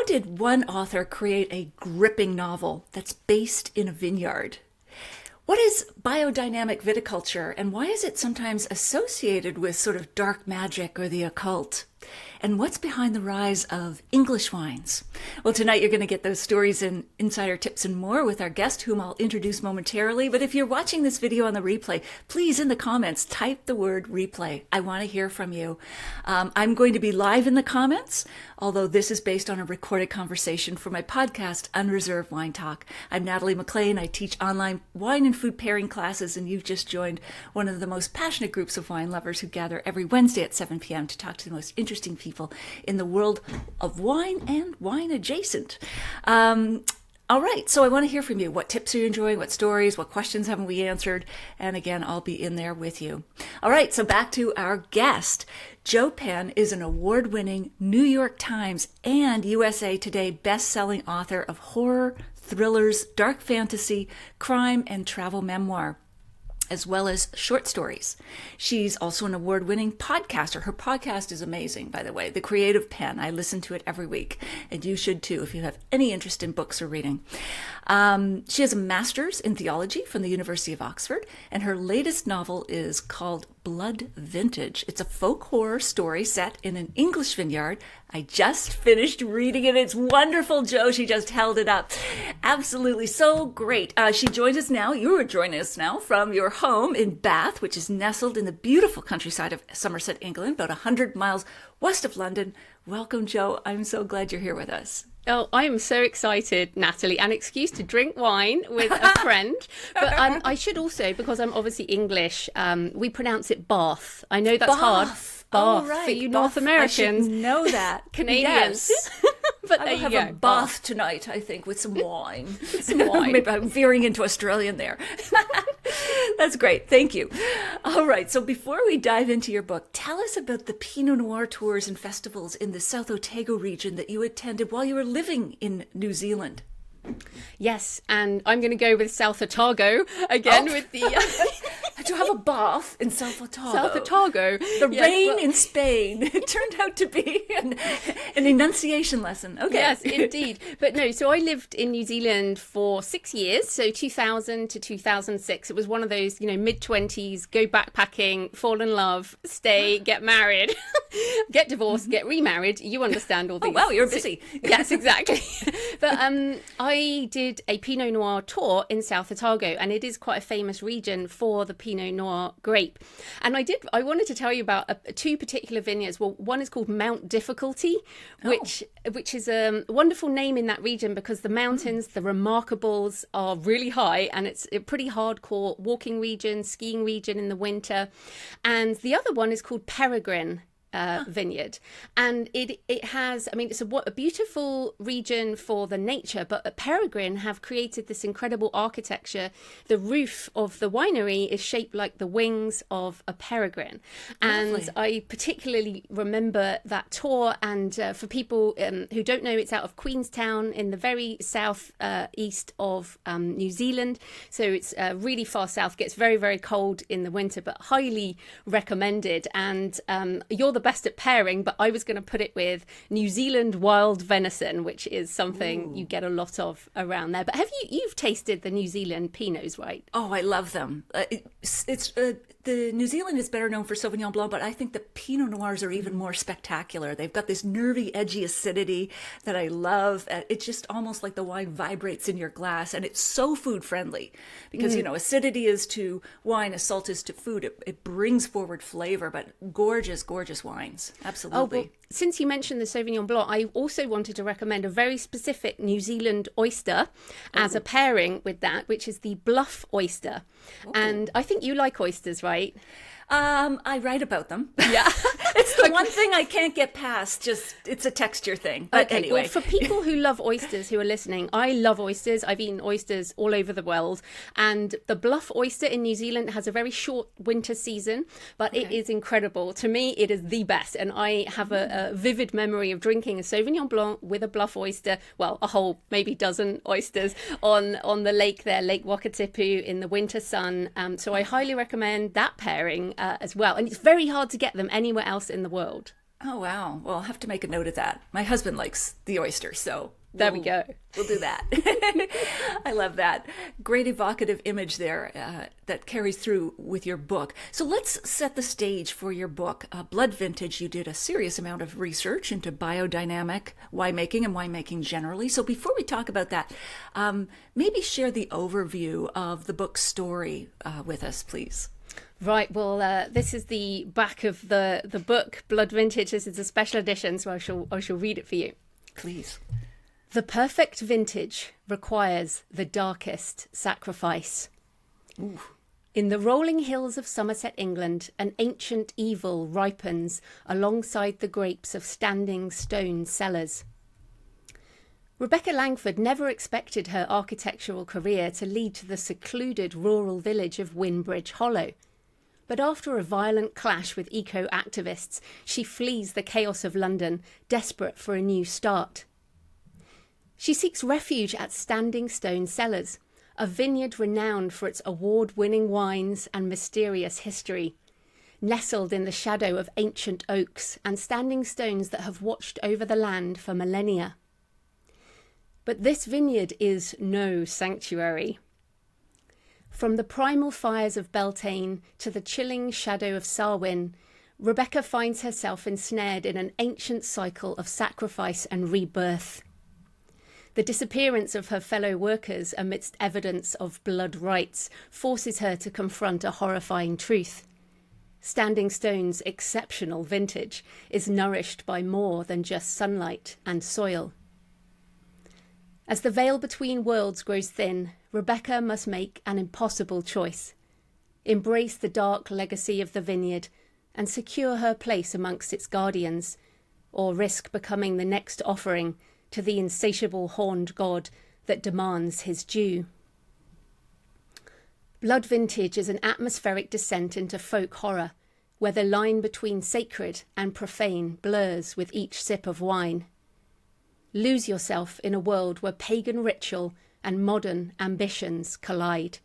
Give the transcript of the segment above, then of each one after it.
How did one author create a gripping novel that's based in a vineyard? What is biodynamic viticulture, and why is it sometimes associated with sort of dark magic or the occult? And what's behind the rise of English wines? Well, tonight you're going to get those stories and insider tips and more with our guest, whom I'll introduce momentarily. But if you're watching this video on the replay, please in the comments type the word replay. I want to hear from you. I'm going to be live in the comments, although this is based on a recorded conversation for my podcast, Unreserved Wine Talk. I'm Natalie MacLean. I teach online wine and food pairing classes, and you've just joined one of the most passionate groups of wine lovers who gather every Wednesday at 7 p.m. to talk to the most interesting people in the world of wine and wine adjacent. All right, so I want to hear from you. What tips are you enjoying? What stories? What questions haven't we answered? And again, I'll be in there with you. All right, so back to our guest. Jo Penn is an award-winning New York Times and USA Today best-selling author of horror, thrillers, dark fantasy, crime, and travel memoir, as well as short stories. She's also an award-winning podcaster. Her podcast is amazing, by the way, The Creative Pen. I listen to it every week, and you should too if you have any interest in books or reading. She has a master's in theology from the University of Oxford, and her latest novel is called Blood Vintage. It's a folk horror story set in an English vineyard. I just finished reading it. It's wonderful, Jo. She just held it up. Absolutely so great. She joins us now. You are joining us now from your home in Bath, which is nestled in the beautiful countryside of Somerset, England, about 100 miles west of London. Welcome, Jo. I'm so glad you're here with us. Oh, I am so excited, Natalie. An excuse to drink wine with a friend. But I should also, because I'm obviously English, we pronounce it Bath. I know that's hard. Bath. Oh, right. For you Bath. North Americans. I should know that. Canadians. Yes. But I there will you have go. a bath tonight, I think, with some wine. Some wine. Maybe I'm veering into Australian there. That's great. Thank you. All right. So before we dive into your book, tell us about the Pinot Noir tours and festivals in the South Otago region that you attended while you were living in New Zealand. Yes, and I'm going to go with South Otago again with the... Did you have a bath in South Otago? South Otago. The rain in Spain. It turned out to be an enunciation lesson. Okay. Yes, indeed. But no, so I lived in New Zealand for 6 years, so 2000 to 2006. It was one of those, mid-20s, go backpacking, fall in love, stay, get married, get divorced, get remarried. You understand all these. Oh, wow, you're busy. Yes, exactly. But I did a Pinot Noir tour in South Otago, and it is quite a famous region for the Pinot Noir grape. And I wanted to tell you about two particular vineyards. Well, one is called Mount Difficulty, which is a wonderful name in that region because the mountains, the Remarkables, are really high, and it's a pretty hardcore walking region, skiing region in the winter. And the other one is called Peregrine vineyard, and it has, it's a beautiful region for the nature, but Peregrine have created this incredible architecture. The roof of the winery is shaped like the wings of a peregrine. And lovely. I particularly remember that tour, and for people who don't know, it's out of Queenstown in the very south east of New Zealand, so it's really far south, gets very, very cold in the winter, but highly recommended. And you're the best at pairing, but I was going to put it with New Zealand wild venison, which is something you get a lot of around there. But you've tasted the New Zealand Pinots, right? Oh, I love them. The New Zealand is better known for Sauvignon Blanc, but I think the Pinot Noirs are even more spectacular. They've got this nervy, edgy acidity that I love. It's just almost like the wine vibrates in your glass, and it's so food friendly because, acidity is to wine as salt is to food. It brings forward flavor, but gorgeous, gorgeous wines. Absolutely. Oh, well, since you mentioned the Sauvignon Blanc, I also wanted to recommend a very specific New Zealand oyster as a pairing with that, which is the bluff oyster. Oh. And I think you like oysters, right? I write about them. Yeah. It's the one thing I can't get past. Just, it's a texture thing. But okay, anyway. Well, for people who love oysters who are listening, I love oysters. I've eaten oysters all over the world. And the bluff oyster in New Zealand has a very short winter season, but it is incredible. To me, it is the best. And I have a vivid memory of drinking a Sauvignon Blanc with a bluff oyster, well, a whole maybe dozen oysters on the lake there, Lake Wakatipu in the winter sun. So I highly recommend that pairing as well. And it's very hard to get them anywhere else in the world. Oh, wow. Well, I'll have to make a note of that. My husband likes the oyster, so There we go. We'll do that. I love that. Great evocative image there that carries through with your book. So let's set the stage for your book. Blood Vintage, you did a serious amount of research into biodynamic winemaking and winemaking generally. So before we talk about that, maybe share the overview of the book's story with us, please. Right, well, this is the back of the book, Blood Vintage. This is a special edition, so I shall read it for you. Please. The perfect vintage requires the darkest sacrifice. Ooh. In the rolling hills of Somerset, England, an ancient evil ripens alongside the grapes of standing stone cellars. Rebecca Langford never expected her architectural career to lead to the secluded rural village of Winbridge Hollow. But after a violent clash with eco-activists, she flees the chaos of London, desperate for a new start. She seeks refuge at Standing Stone Cellars, a vineyard renowned for its award-winning wines and mysterious history, nestled in the shadow of ancient oaks and standing stones that have watched over the land for millennia. But this vineyard is no sanctuary. From the primal fires of Beltane to the chilling shadow of Sarwyn, Rebecca finds herself ensnared in an ancient cycle of sacrifice and rebirth. The disappearance of her fellow workers amidst evidence of blood rites forces her to confront a horrifying truth. Standing Stone's exceptional vintage is nourished by more than just sunlight and soil. As the veil between worlds grows thin, Rebecca must make an impossible choice. Embrace the dark legacy of the vineyard and secure her place amongst its guardians, or risk becoming the next offering to the insatiable horned god that demands his due. Blood Vintage is an atmospheric descent into folk horror, where the line between sacred and profane blurs with each sip of wine. Lose yourself in a world where pagan ritual and modern ambitions collide,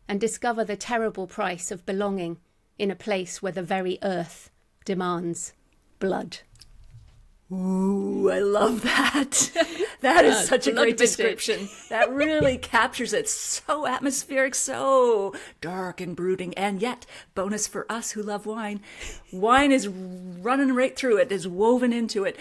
and discover the terrible price of belonging in a place where the very earth demands blood. Ooh, I love that. That is such a great description. That really captures it. So atmospheric, so dark and brooding. And yet, bonus for us who love wine, wine is running right through it, is woven into it.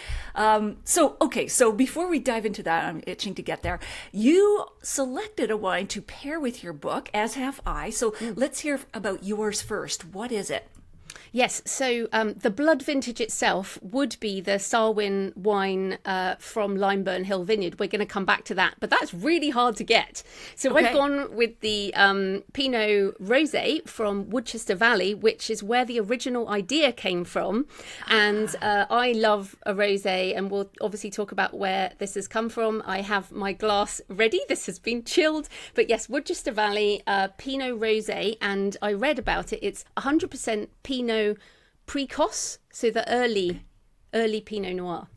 So before we dive into that, I'm itching to get there. You selected a wine to pair with your book, as have I. So let's hear about yours first. What is it? Yes, so the Blood Vintage itself would be the Sarwyn wine from Limeburn Hill Vineyard. We're going to come back to that, but that's really hard to get. So I've gone with the Pinot Rosé from Woodchester Valley, which is where the original idea came from. And I love a rosé, and we'll obviously talk about where this has come from. I have my glass ready. This has been chilled. But yes, Woodchester Valley Pinot Rosé, and I read about it. It's 100% Pinot Precoce, so the early Pinot Noir.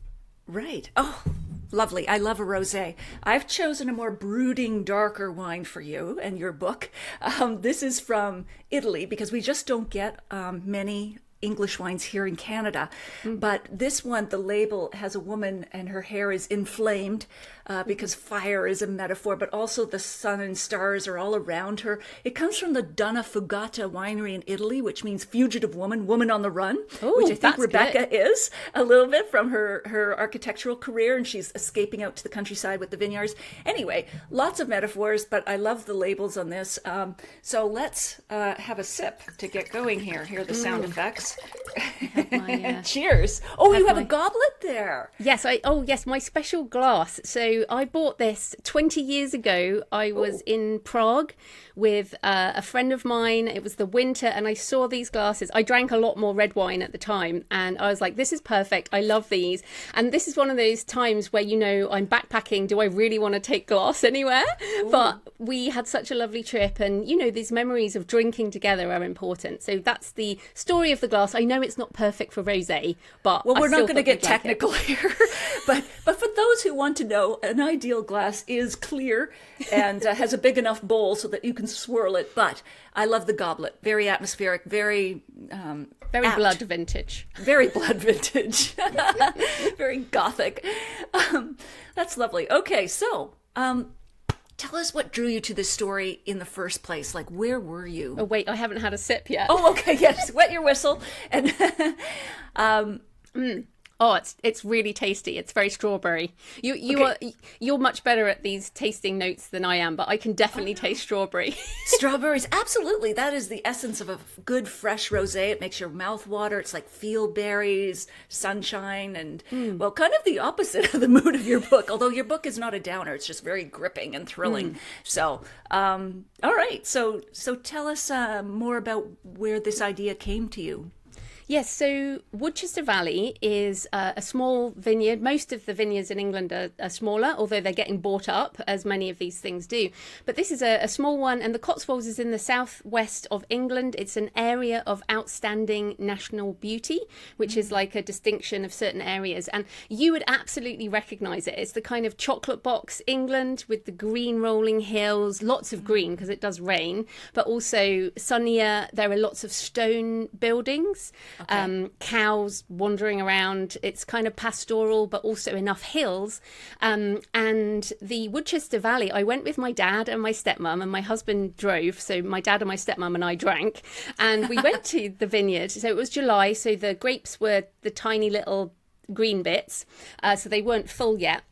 Right. Oh, lovely. I love a rosé. I've chosen a more brooding, darker wine for you and your book. This is from Italy, because we just don't get many English wines here in Canada. But this one, the label has a woman and her hair is inflamed because fire is a metaphor, but also the sun and stars are all around her. It comes from the Donna Fugata winery in Italy, which means fugitive woman, woman on the run, which I think Rebecca is a little bit from her architectural career, and she's escaping out to the countryside with the vineyards. Anyway, lots of metaphors, but I love the labels on this. So let's have a sip to get going here. Here are the sound effects. Cheers. Oh, you have a goblet there. Yes, my special glass. So I bought this 20 years ago. I was in Prague with a friend of mine. It was the winter, and I saw these glasses. I drank a lot more red wine at the time, and I was like, this is perfect. I love these. And this is one of those times where, I'm backpacking. Do I really want to take glass anywhere? Ooh. But we had such a lovely trip, and, these memories of drinking together are important. So that's the story of the glass. glass. I know it's not perfect for rosé, but well, we're I not still going to thought get you'd like technical here, but for those who want to know, an ideal glass is clear and has a big enough bowl so that you can swirl it. But I love the goblet, very atmospheric, very very apt. blood vintage. Very blood vintage, very gothic. That's lovely. Okay, so tell us what drew you to this story in the first place. Like, where were you? Oh wait, I haven't had a sip yet. Oh, okay, yes. Wet your whistle. And Oh, it's really tasty. It's very strawberry. You're much better at these tasting notes than I am, but I can definitely taste strawberry. strawberries, absolutely. That is the essence of a good fresh rosé. It makes your mouth water. It's like field berries, sunshine, and well, kind of the opposite of the mood of your book. Although your book is not a downer, it's just very gripping and thrilling. So, all right. So tell us more about where this idea came to you. Yes, so Woodchester Valley is a small vineyard. Most of the vineyards in England are smaller, although they're getting bought up, as many of these things do. But this is a small one, and the Cotswolds is in the southwest of England. It's an area of outstanding national beauty, which is like a distinction of certain areas. And you would absolutely recognise it. It's the kind of chocolate box England with the green rolling hills, lots of green because it does rain, but also sunnier. There are lots of stone buildings. Okay. Cows wandering around. It's kind of pastoral, but also enough hills. And the Woodchester Valley, I went with my dad and my stepmom, and my husband drove. So my dad and my stepmom and I drank. And we went to the vineyard. So it was July. So the grapes were the tiny little green bits. So they weren't full yet.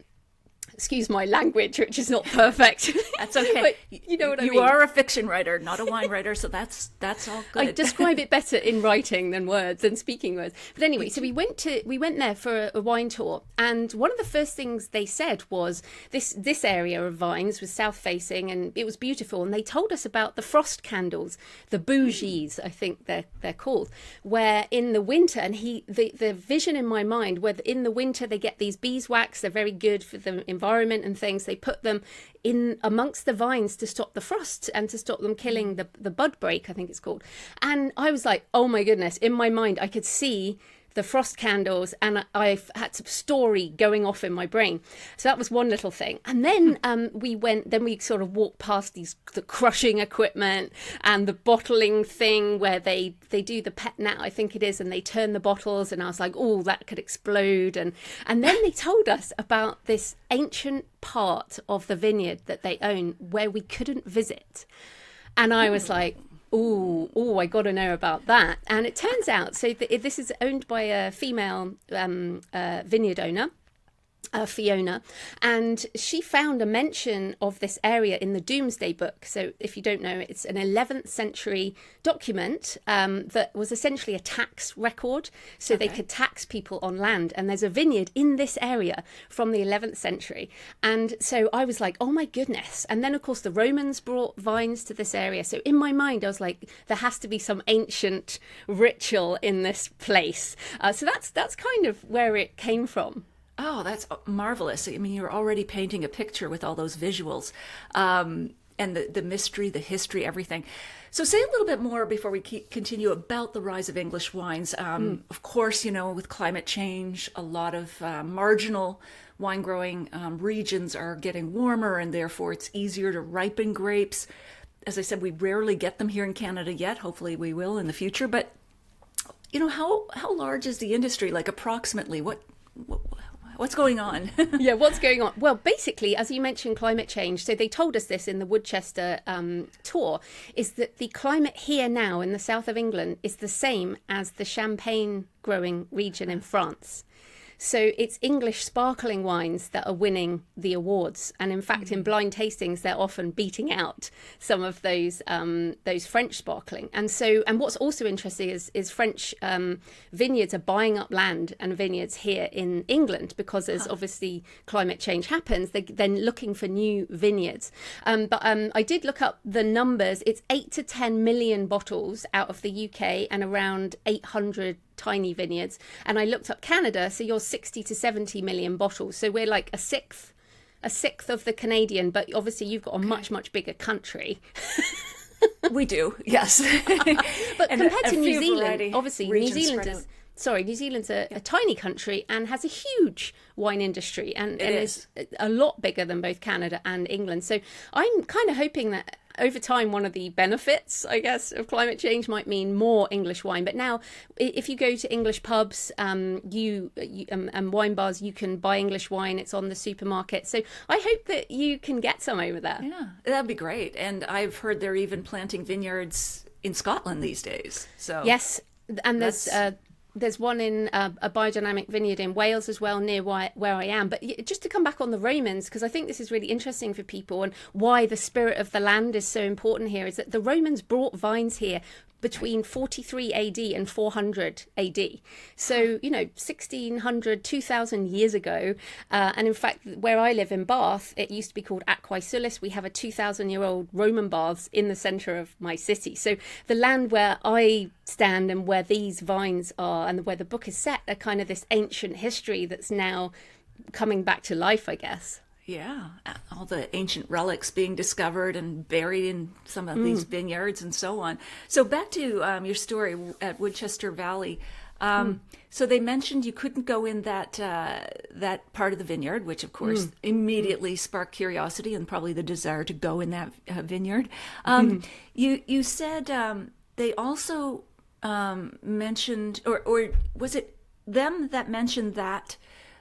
Excuse my language, which is not perfect. That's okay. But you know what I mean. You are a fiction writer, not a wine writer, so that's all good. I describe it better in writing than words and speaking words. But anyway, so we went there for a wine tour, and one of the first things they said was this area of vines was south facing, and it was beautiful. And they told us about the frost candles, the bougies, I think they're called, where in the winter, and the vision in my mind, where in the winter they get these beeswax. They're very good for the environment and things. They put them in amongst the vines to stop the frost and to stop them killing the bud break, I think it's called. And I was like, oh my goodness, in my mind I could see the frost candles, and I've had some story going off in my brain. So that was one little thing. And then we sort of walked past the crushing equipment and the bottling thing where they do the pet nat, I think it is, and they turn the bottles, and I was like, oh, that could explode. And then they told us about this ancient part of the vineyard that they own where we couldn't visit. And I was like, oh, I got to know about that. And it turns out, so this is owned by a female vineyard owner, Fiona, and she found a mention of this area in the Domesday Book. So if you don't know, it's an 11th century document that was essentially a tax record. So they could tax people on land. And there's a vineyard in this area from the 11th century. And so I was like, oh my goodness. And then, of course, the Romans brought vines to this area. So in my mind, I was like, there has to be some ancient ritual in this place. So that's kind of where it came from. Oh, that's marvelous. I mean, you're already painting a picture with all those visuals and the mystery, the history, everything. So say a little bit more before we continue about the rise of English wines. Of course, with climate change, a lot of marginal wine growing regions are getting warmer, and therefore it's easier to ripen grapes. As I said, we rarely get them here in Canada yet. Hopefully we will in the future. But, how large is the industry? Like approximately what's going on? Yeah, what's going on? Well, basically, as you mentioned, climate change. So they told us this in the Woodchester tour, is that the climate here now in the south of England is the same as the Champagne growing region in France. So it's English sparkling wines that are winning the awards. And in fact, in blind tastings, they're often beating out some of those French sparkling. And what's also interesting is French vineyards are buying up land and vineyards here in England because as obviously climate change happens, they're then looking for new vineyards. But I did look up the numbers. It's 8 to 10 million bottles out of the UK and around 800 tiny vineyards. And I looked up Canada, so you're 60 to 70 million bottles. So we're like a sixth of the Canadian, but obviously you've got a much bigger country. We do, yes. But And compared to New Zealand, variety obviously New regions Zealand spread is out. New Zealand's a tiny country and has a huge wine industry and is. is a lot bigger than both Canada and England. So I'm kind of hoping that over time, one of the benefits, I guess, of climate change might mean more English wine. But now, if you go to English pubs, and wine bars, you can buy English wine. It's on the supermarket. So I hope that you can get some over there. Yeah, that'd be great. And I've heard they're even planting vineyards in Scotland these days. So Yes, and there's one in a biodynamic vineyard in Wales as well, near where I am. But just to come back on the Romans, because I think this is really interesting for people and why the spirit of the land is so important here, is that the Romans brought vines here between 43 AD and 400 AD. So, 1600, 2000 years ago. And in fact, where I live in Bath, it used to be called Aquae Sulis. We have a 2,000-year-old Roman baths in the centre of my city. So the land where I stand and where these vines are and where the book is set are kind of this ancient history that's now coming back to life, I guess. yeah, all the ancient relics being discovered and buried in some of these vineyards and so on. So back to your story at Woodchester Valley. So they mentioned you couldn't go in that part of the vineyard, which of course immediately sparked curiosity and probably the desire to go in that vineyard. You said they also mentioned, or was it them that mentioned that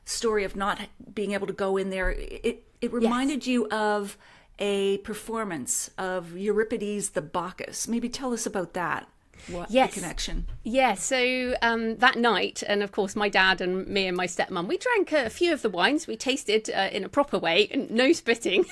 story of not being able to go in there? It reminded you of a performance of Euripides the Bacchus. Maybe tell us about that. What the connection? Yeah, so that night, and of course my dad and me and my stepmom, we drank a few of the wines. We tasted in a proper way, no spitting.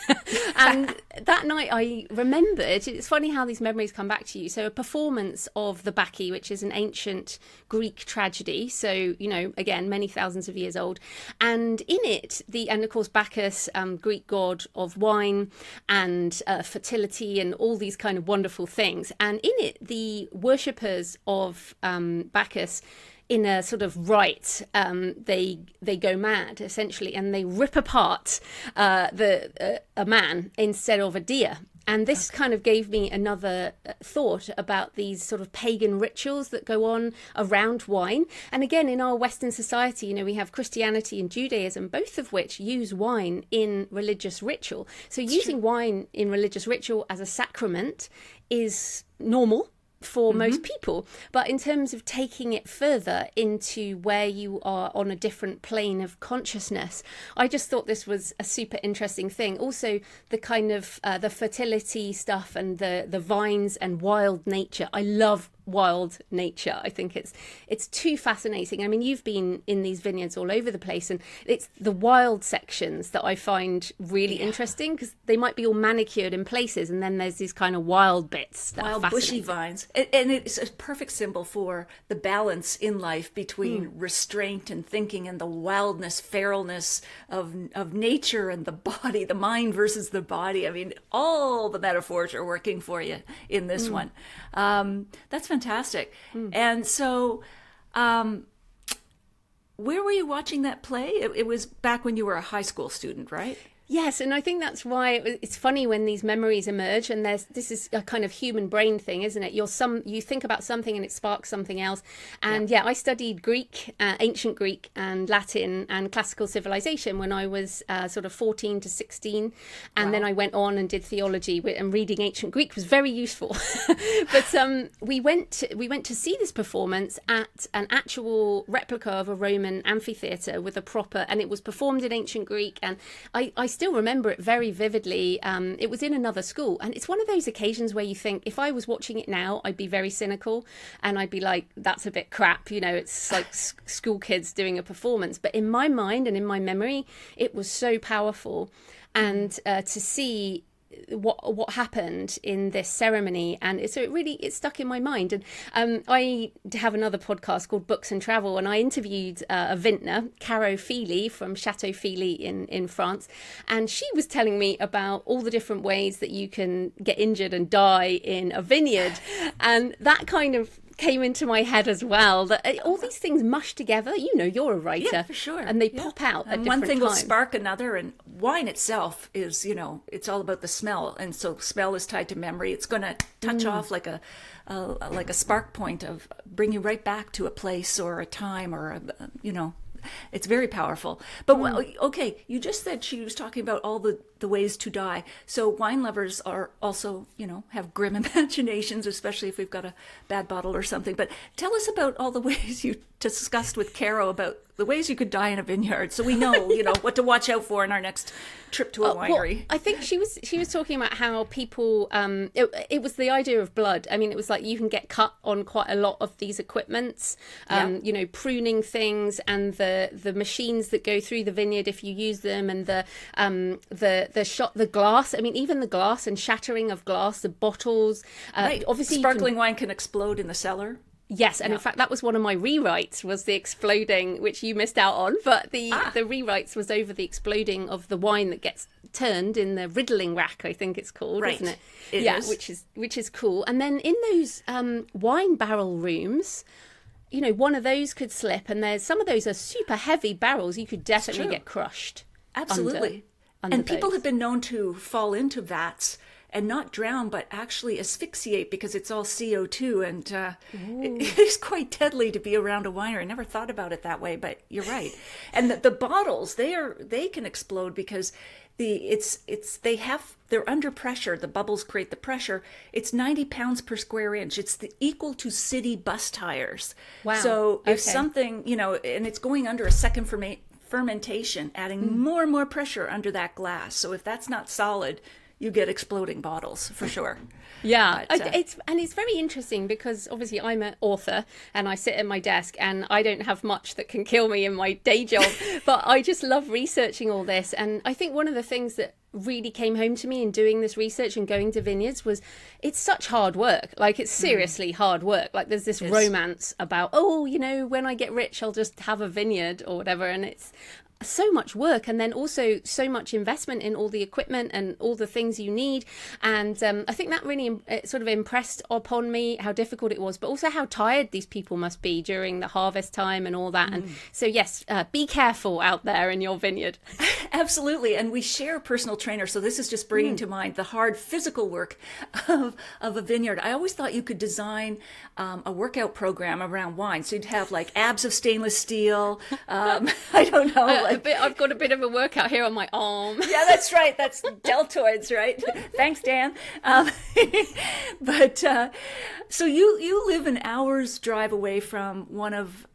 And that night I remembered, it's funny how these memories come back to you. So a performance of the Bacchae, which is an ancient Greek tragedy. So, again, many thousands of years old. And in it, and of course Bacchus, Greek god of wine and fertility and all these kind of wonderful things. And in it, the worshippers of Bacchus, in a sort of rite, they go mad essentially, and they rip apart a man instead of a deer. And this kind of gave me another thought about these sort of pagan rituals that go on around wine. And again, in our Western society, we have Christianity and Judaism, both of which use wine in religious ritual. So using wine in religious ritual as a sacrament is normal for most people, but in terms of taking it further into where you are on a different plane of consciousness, I just thought this was a super interesting thing. Also, the kind of the fertility stuff and the vines and wild nature. I love wild nature. I think it's too fascinating. I mean, you've been in these vineyards all over the place, and it's the wild sections that I find really interesting, because they might be all manicured in places, and then there's these kind of wild bits, wild bushy vines, and it's a perfect symbol for the balance in life between restraint and thinking and the wildness, feralness of nature and the body, the mind versus the body. I mean, all the metaphors are working for you in this one. That's fantastic. And so where were you watching that play? It was back when you were a high school student, right? Yes, and I think that's why it's funny when these memories emerge, and this is a kind of human brain thing, isn't it? You think about something and it sparks something else. And I studied Greek, ancient Greek and Latin and classical civilization when I was sort of 14 to 16, and then I went on and did theology, and reading ancient Greek was very useful. But we went to see this performance at an actual replica of a Roman amphitheatre with a proper, and it was performed in ancient Greek, and I still remember it very vividly. It was in another school, and it's one of those occasions where you think, if I was watching it now, I'd be very cynical, and I'd be like, that's a bit crap, it's like school kids doing a performance. But in my mind and in my memory, it was so powerful. And to see what happened in this ceremony, and so it stuck in my mind. And I have another podcast called Books and Travel, and I interviewed a vintner, Caro Feely from Chateau Feely in France, and she was telling me about all the different ways that you can get injured and die in a vineyard, and that kind of came into my head as well, that all these things mush together. You're a writer, yeah, for sure, and they pop out at and different one thing will times. spark another, and wine itself is, it's all about the smell. And so smell is tied to memory. It's going to touch off like a spark point of bring you right back to a place or a time or, it's very powerful. But okay, you just said she was talking about all the ways to die. So wine lovers are also, have grim imaginations, especially if we've got a bad bottle or something. But tell us about all the ways you discussed with Caro about the ways you could die in a vineyard, so we know, what to watch out for in our next trip to a winery. Well, I think she was talking about how people, it was the idea of blood. I mean, it was like you can get cut on quite a lot of these equipments, pruning things and the machines that go through the vineyard if you use them, and the glass. I mean, even the glass and shattering of glass, the bottles. Right. Obviously, sparkling wine can explode in the cellar. Yes, and in fact, that was one of my rewrites, was the exploding, which you missed out on. But the rewrites was over the exploding of the wine that gets turned in the riddling rack, I think it's called, isn't it? It is. which is cool. And then in those wine barrel rooms, one of those could slip, and some of those are super heavy barrels. You could definitely get crushed. Absolutely. Under and people those. have been known to fall into vats and not drown, but actually asphyxiate because it's all CO2, and it is quite deadly to be around a winery. I never thought about it that way, but you're right. And the bottles, they can explode because they're under pressure. The bubbles create the pressure. It's 90 pounds per square inch. It's equal to city bus tires. Wow. So if something, and it's going under a second fermentation, adding more and more pressure under that glass. So if that's not solid, you get exploding bottles for sure. Yeah, but, it's very interesting because obviously I'm an author and I sit at my desk and I don't have much that can kill me in my day job, but I just love researching all this. And I think one of the things that really came home to me in doing this research and going to vineyards was it's such hard work. Like, it's seriously hard work. Like, there's this romance about, when I get rich, I'll just have a vineyard or whatever. And it's so much work, and then also so much investment in all the equipment and all the things you need. And I think that really sort of impressed upon me how difficult it was, but also how tired these people must be during the harvest time and all that. And so yes, be careful out there in your vineyard. Absolutely. And we share personal trainers, so this is just bringing to mind the hard physical work of a vineyard. I always thought you could design a workout program around wine, so you'd have like abs of stainless steel. I don't know, I've got a bit of a workout here on my arm. Yeah, that's right. That's deltoids, right? Thanks, Dan. But so you live an hour's drive away from one of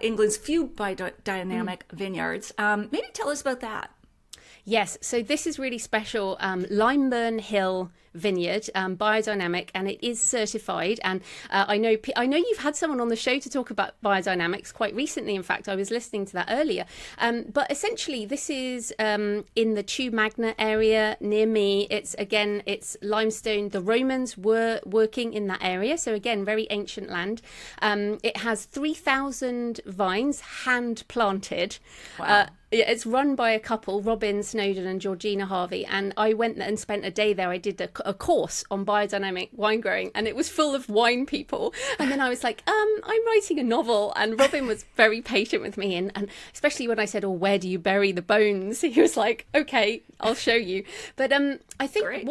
England's few biodynamic vineyards. Maybe tell us about that. Yes, so this is really special. Limeburn Hill Vineyard, biodynamic, and it is certified. And I know you've had someone on the show to talk about biodynamics quite recently. In fact, I was listening to that earlier. But essentially, this is in the Chew Magna area near me. It's limestone. The Romans were working in that area, so again, very ancient land. It has 3,000 vines hand planted. Wow. It's run by a couple, Robin Snowden and Georgina Harvey, and I went and spent a day there. I did a course on biodynamic wine growing, and it was full of wine people. And then I was like, I'm writing a novel, and Robin was very patient with me, and especially when I said, where do you bury the bones? He was like, okay, I'll show you. But I think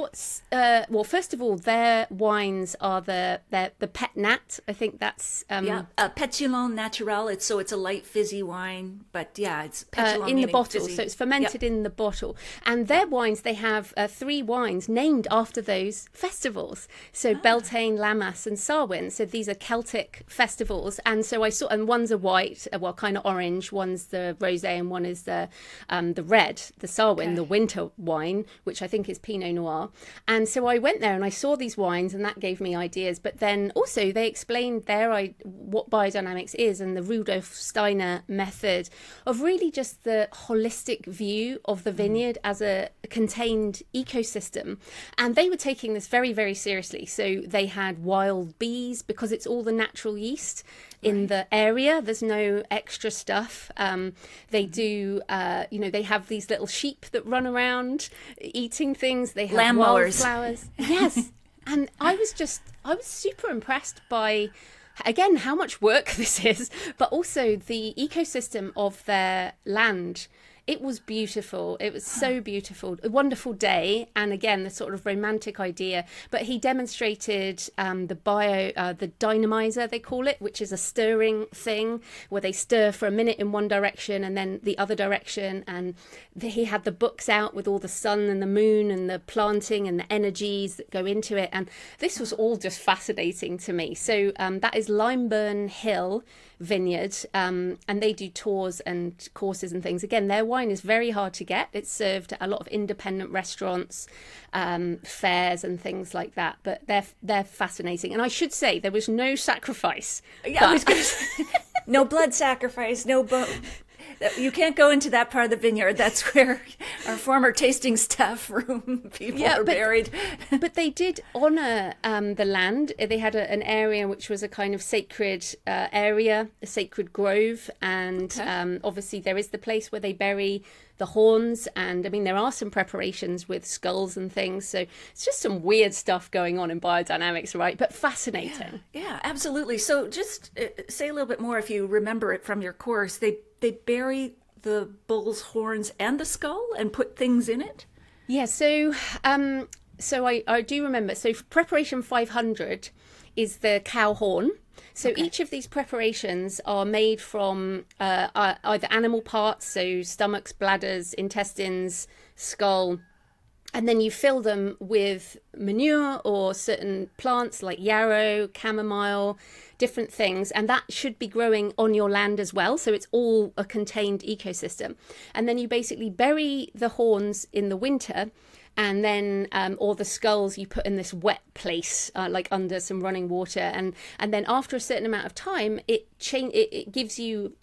first of all, their wines are the Pet Nat. I think that's Pétillant Naturel. It's a light fizzy wine, but it's pétillant. In the bottle, fizzy. So it's fermented in the bottle. And their wines, they have 3 wines named after those festivals. So Beltane, Lammas and Samhain. So these are Celtic festivals. And so I saw, and one's a white, kind of orange, one's the rosé, and one is the red, the Samhain, the winter wine, which I think is Pinot Noir. And so I went there and I saw these wines, and that gave me ideas. But then also they explained what biodynamics is, and the Rudolf Steiner method of really just the holistic view of the vineyard as a contained ecosystem. And they were taking this very, very seriously. So they had wild bees because it's all the natural yeast in the area. There's no extra stuff. They do, they have these little sheep that run around eating things. They have wildflowers. Yes. And I was super impressed by, again, how much work this is, but also the ecosystem of their land It was beautiful. It was so beautiful. A wonderful day. And again, the sort of romantic idea. But he demonstrated the dynamizer, they call it, which is a stirring thing where they stir for a minute in one direction and then the other direction. And he had the books out with all the sun and the moon and the planting and the energies that go into it. And this was all just fascinating to me. So that is Limeburn Hill Vineyard, and they do tours and courses and things. Again, their wine is very hard to get. It's served at a lot of independent restaurants, fairs and things like that, but they're fascinating. And I should say there was no sacrifice. I was going to say, no blood sacrifice, no bone. You can't go into that part of the vineyard. That's where our former tasting staff room people are buried. But they did honour the land. They had an area which was a kind of sacred area, a sacred grove. And obviously there is the place where they bury the horns. And I mean, there are some preparations with skulls and things. So it's just some weird stuff going on in biodynamics, right? But fascinating. Yeah, absolutely. So just say a little bit more if you remember it from your course. They bury the bull's horns and the skull and put things in it? Yeah, so I do remember. So preparation 500 is the cow horn. So each of these preparations are made from either animal parts, so stomachs, bladders, intestines, skull, and then you fill them with manure or certain plants like yarrow, chamomile, different things, and that should be growing on your land as well. So it's all a contained ecosystem. And then you basically bury the horns in the winter, and then or the skulls you put in this wet place, like under some running water, and then after a certain amount of time, it gives you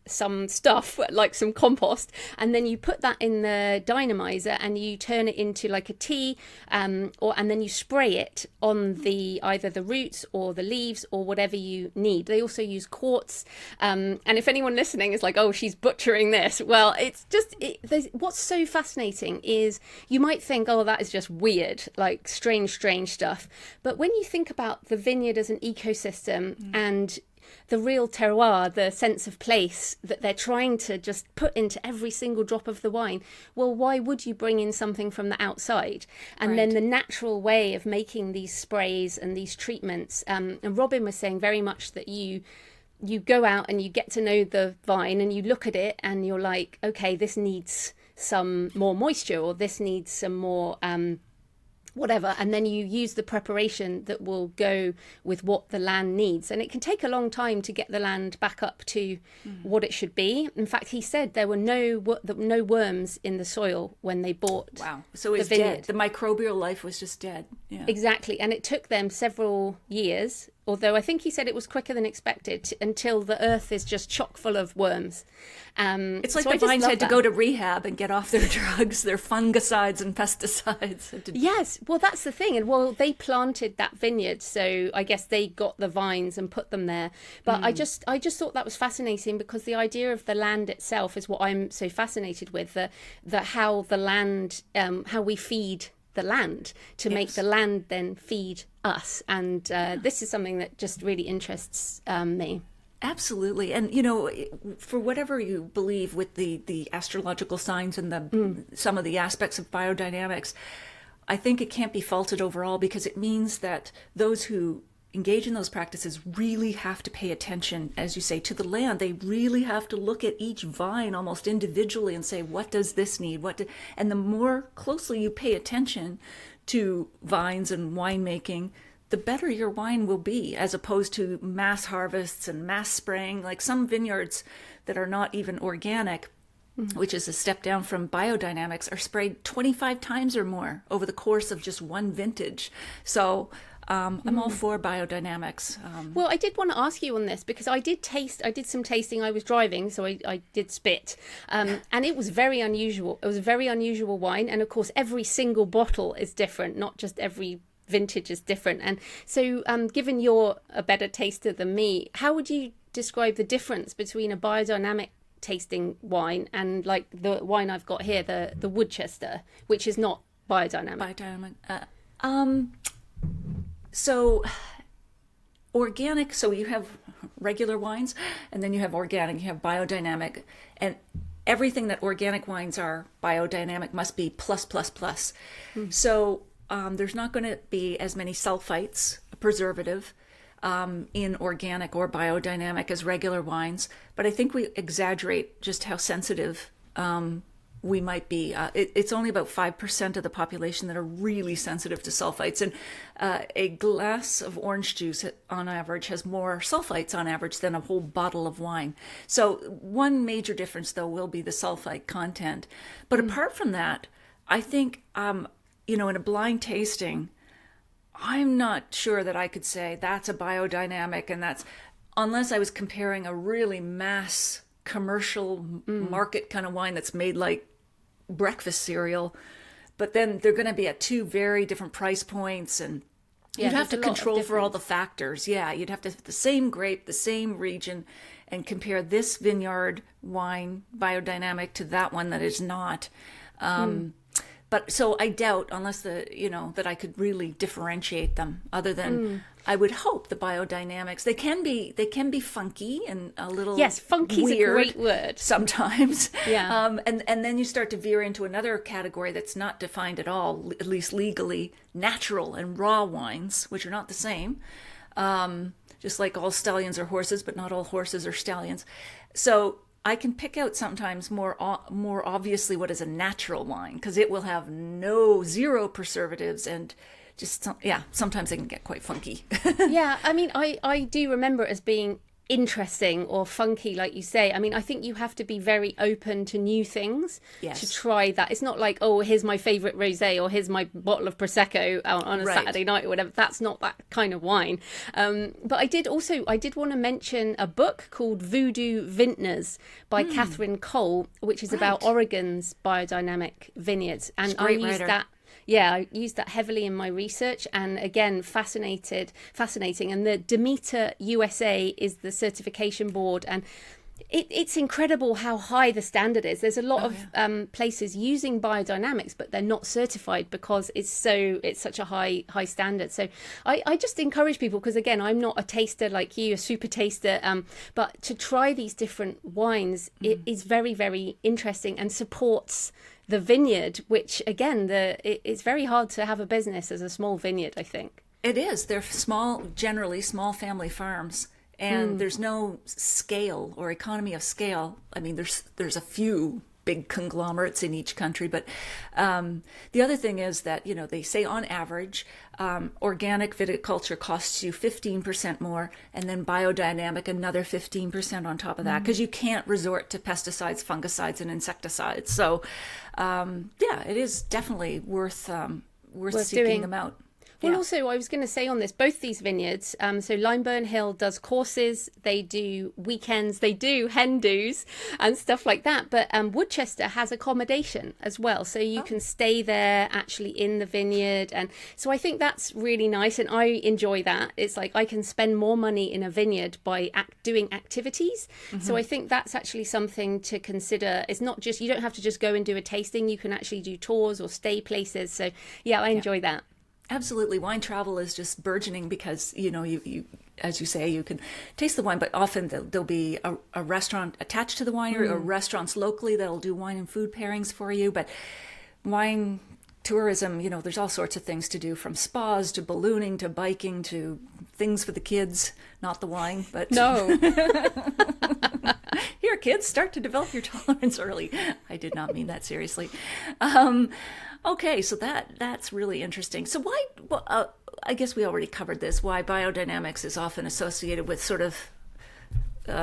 some stuff like some compost, and then you put that in the dynamizer and you turn it into like a tea, and then you spray it on either the roots or the leaves or whatever you need. They also use quartz, and if anyone listening is like, oh, she's butchering this, well, it's just what's so fascinating is you might think, oh, that is just weird, like strange stuff, but when you think about the vineyard as an ecosystem and the real terroir, the sense of place that they're trying to just put into every single drop of the wine, well, why would you bring in something from the outside? And then the natural way of making these sprays and these treatments, and Robin was saying very much that you go out and you get to know the vine and you look at it and you're like, okay, this needs some more moisture, or this needs some more whatever, and then you use the preparation that will go with what the land needs. And it can take a long time to get the land back up to what it should be. In fact, he said there were no worms in the soil when they bought so it's dead. The microbial life was just dead. Yeah. Exactly. And it took them several years, although I think he said it was quicker than expected, until the earth is just chock full of worms. It's like the vines had to go to rehab and get off their drugs, their fungicides and pesticides. Yes, well, that's the thing. And well, they planted that vineyard, so I guess they got the vines and put them there. But I just thought that was fascinating, because the idea of the land itself is what I'm so fascinated with, the how the land, how we feed the land to make the land then feed us. And this is something that just really interests me. Absolutely. And, for whatever you believe with the astrological signs and some of the aspects of biodynamics, I think it can't be faulted overall, because it means that those who engage in those practices really have to pay attention, as you say, to the land. They really have to look at each vine almost individually and say, what does this need? And the more closely you pay attention to vines and winemaking, the better your wine will be, as opposed to mass harvests and mass spraying. Like some vineyards that are not even organic, which is a step down from biodynamics, are sprayed 25 times or more over the course of just one vintage. So I'm all for biodynamics. Well, I did want to ask you on this, because I did some tasting. I was driving, so I did spit. And it was very unusual. It was a very unusual wine. And of course, every single bottle is different, not just every vintage is different. And so given you're a better taster than me, how would you describe the difference between a biodynamic tasting wine and like the wine I've got here, the Woodchester, which is not biodynamic? So organic, so you have regular wines, and then you have organic, you have biodynamic, and everything that organic wines are biodynamic must be plus, plus, plus. So there's not going to be as many sulfites, a preservative, in organic or biodynamic as regular wines. But I think we exaggerate just how sensitive we might be. It's only about 5% of the population that are really sensitive to sulfites. And a glass of orange juice on average has more sulfites on average than a whole bottle of wine. So one major difference, though, will be the sulfite content. But apart from that, I think, in a blind tasting, I'm not sure that I could say that's a biodynamic, and that's, unless I was comparing a really mass commercial market kind of wine that's made like breakfast cereal, but then they're going to be at two very different price points, and you'd have to control for all the factors. Yeah, you'd have to have the same grape, the same region, and compare this vineyard wine biodynamic to that one that is not. But so I doubt, unless that I could really differentiate them, other than I would hope the biodynamics, they can be funky and a little funky's weird, a great word sometimes. Yeah. And then you start to veer into another category that's not defined at all, at least legally, natural and raw wines, which are not the same. Just like all stallions are horses, but not all horses are stallions. So I can pick out sometimes more obviously what is a natural wine, because it will have zero preservatives, and just sometimes they can get quite funky. Yeah, I mean, I do remember it as being interesting or funky, like you say. I mean, I think you have to be very open to new things to try that. It's not like, oh, here's my favorite rosé, or here's my bottle of prosecco on a Saturday night or whatever. That's not that kind of wine. But I did want to mention a book called Voodoo Vintners by Catherine Cole, which is about Oregon's biodynamic vineyards, and I used that. Yeah, I used that heavily in my research, and again, fascinating. And the Demeter USA is the certification board, and it's incredible how high the standard is. There's a lot of places using biodynamics, but they're not certified because it's such a high standard. So I just encourage people, because again, I'm not a taster like you, a super taster, but to try these different wines, it is very, very interesting and supports the vineyard, which again, it's very hard to have a business as a small vineyard, I think. It is. They're generally small family farms, and there's no scale or economy of scale. I mean, there's a few big conglomerates in each country, but the other thing is that, they say on average, organic viticulture costs you 15% more, and then biodynamic another 15% on top of that, because you can't resort to pesticides, fungicides, and insecticides. So, it is definitely worth seeking them out. Well, also, I was going to say on this, both these vineyards, so Limeburn Hill does courses, they do weekends, they do hen do's and stuff like that. But Woodchester has accommodation as well. So you can stay there actually in the vineyard. And so I think that's really nice. And I enjoy that. It's like I can spend more money in a vineyard by doing activities. So I think that's actually something to consider. It's not just, you don't have to just go and do a tasting. You can actually do tours or stay places. So I enjoy that. Absolutely. Wine travel is just burgeoning because, you as you say, you can taste the wine, but often there'll be a restaurant attached to the winery or restaurants locally that'll do wine and food pairings for you. But wine tourism, there's all sorts of things to do, from spas to ballooning to biking to things for the kids, not the wine, but no. Here, kids, start to develop your tolerance early. I did not mean that seriously. Okay, so that's really interesting. So why, I guess we already covered this, why biodynamics is often associated with sort of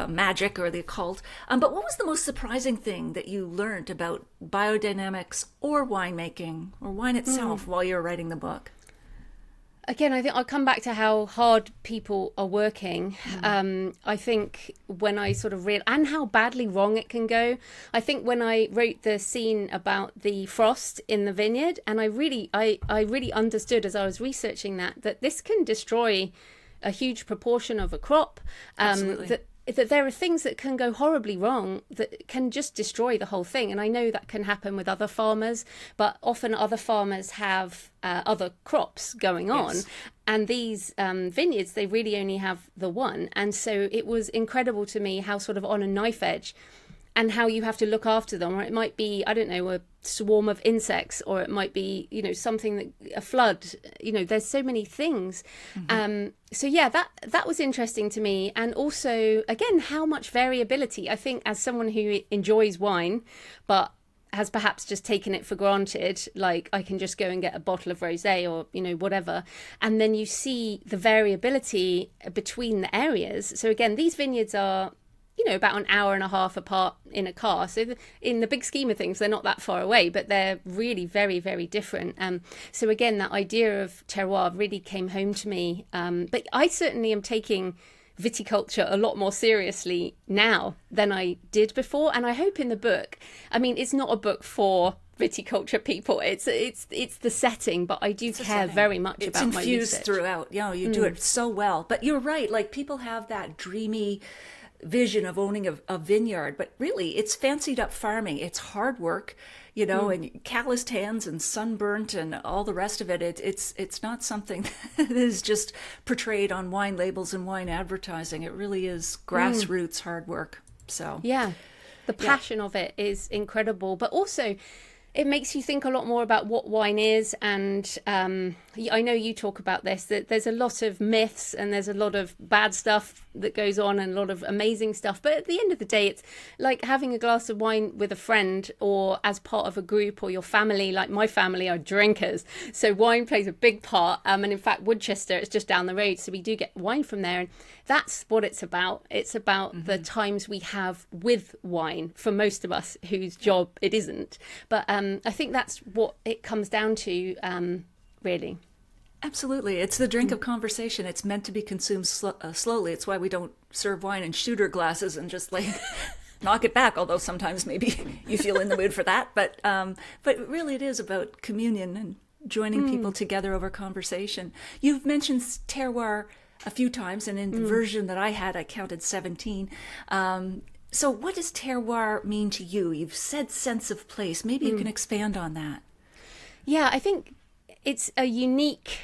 magic or the occult. But what was the most surprising thing that you learned about biodynamics or winemaking or wine itself while you were writing the book? Again, I think I'll come back to how hard people are working. I think when I sort of and how badly wrong it can go. I think when I wrote the scene about the frost in the vineyard, and I really understood as I was researching that this can destroy a huge proportion of a crop. Absolutely. That there are things that can go horribly wrong that can just destroy the whole thing. And I know that can happen with other farmers, but often other farmers have other crops going on. Yes. And these vineyards, they really only have the one. And so it was incredible to me how sort of on a knife edge and how you have to look after them. Or it might be, I don't know, a swarm of insects, or it might be, you know, something that a flood. You know, there's so many things. So yeah, that was interesting to me. And also, again, how much variability. I think as someone who enjoys wine, but has perhaps just taken it for granted, like I can just go and get a bottle of rosé or, you know, whatever. And then you see the variability between the areas. So again, these vineyards are, you know, about an hour and a half apart in a car. So in the big scheme of things, they're not that far away, but they're really very, very different. So again, that idea of terroir really came home to me. But I certainly am taking viticulture a lot more seriously now than I did before. And I hope in the book, I mean, it's not a book for viticulture people, it's the setting, but I do care very much about my research. It's infused throughout. You know, you do it so well. But you're right, like people have that dreamy vision of owning a vineyard, but really it's fancied up farming. It's hard work, you know, and calloused hands and sunburnt and all the rest of it. It's not something that is just portrayed on wine labels and wine advertising. It really is grassroots hard work. So yeah, the passion of it is incredible, but also it makes you think a lot more about what wine is. And I know you talk about this, that there's a lot of myths and there's a lot of bad stuff that goes on and a lot of amazing stuff. But at the end of the day, it's like having a glass of wine with a friend or as part of a group or your family. Like my family are drinkers. So wine plays a big part. And in fact, Woodchester, it's just down the road. So we do get wine from there. And that's what it's about. It's about the times we have with wine for most of us whose job it isn't. But I think that's what it comes down to, really. Absolutely. It's the drink of conversation. It's meant to be consumed slowly. It's why we don't serve wine in shooter glasses and just like knock it back, although sometimes maybe you feel in the mood for that. But really it is about communion and joining people together over conversation. You've mentioned terroir a few times, and in the version that I had, I counted 17. So what does terroir mean to you? You've said sense of place. Maybe you can expand on that. Yeah, I think it's a unique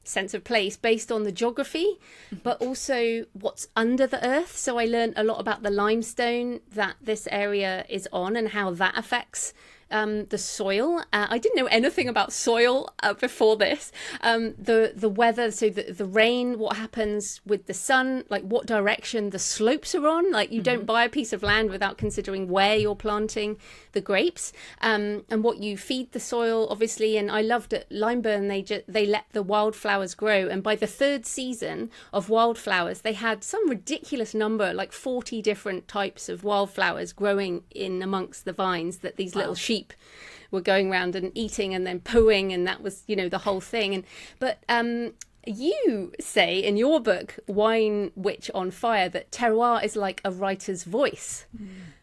sense of place based on the geography, but also what's under the earth. So I learned a lot about the limestone that this area is on and how that affects the soil. I didn't know anything about soil before this. The weather, so the rain, what happens with the sun, like what direction the slopes are on. Like you don't buy a piece of land without considering where you're planting the grapes, and what you feed the soil, obviously. And I loved at Limeburn, they let the wildflowers grow, and by the third season of wildflowers, they had some ridiculous number, like 40 different types of wildflowers growing in amongst the vines that these little sheep were going around and eating and then pooing, and that was, you know, the whole thing. But you say in your book, Wine Witch on Fire, that terroir is like a writer's voice.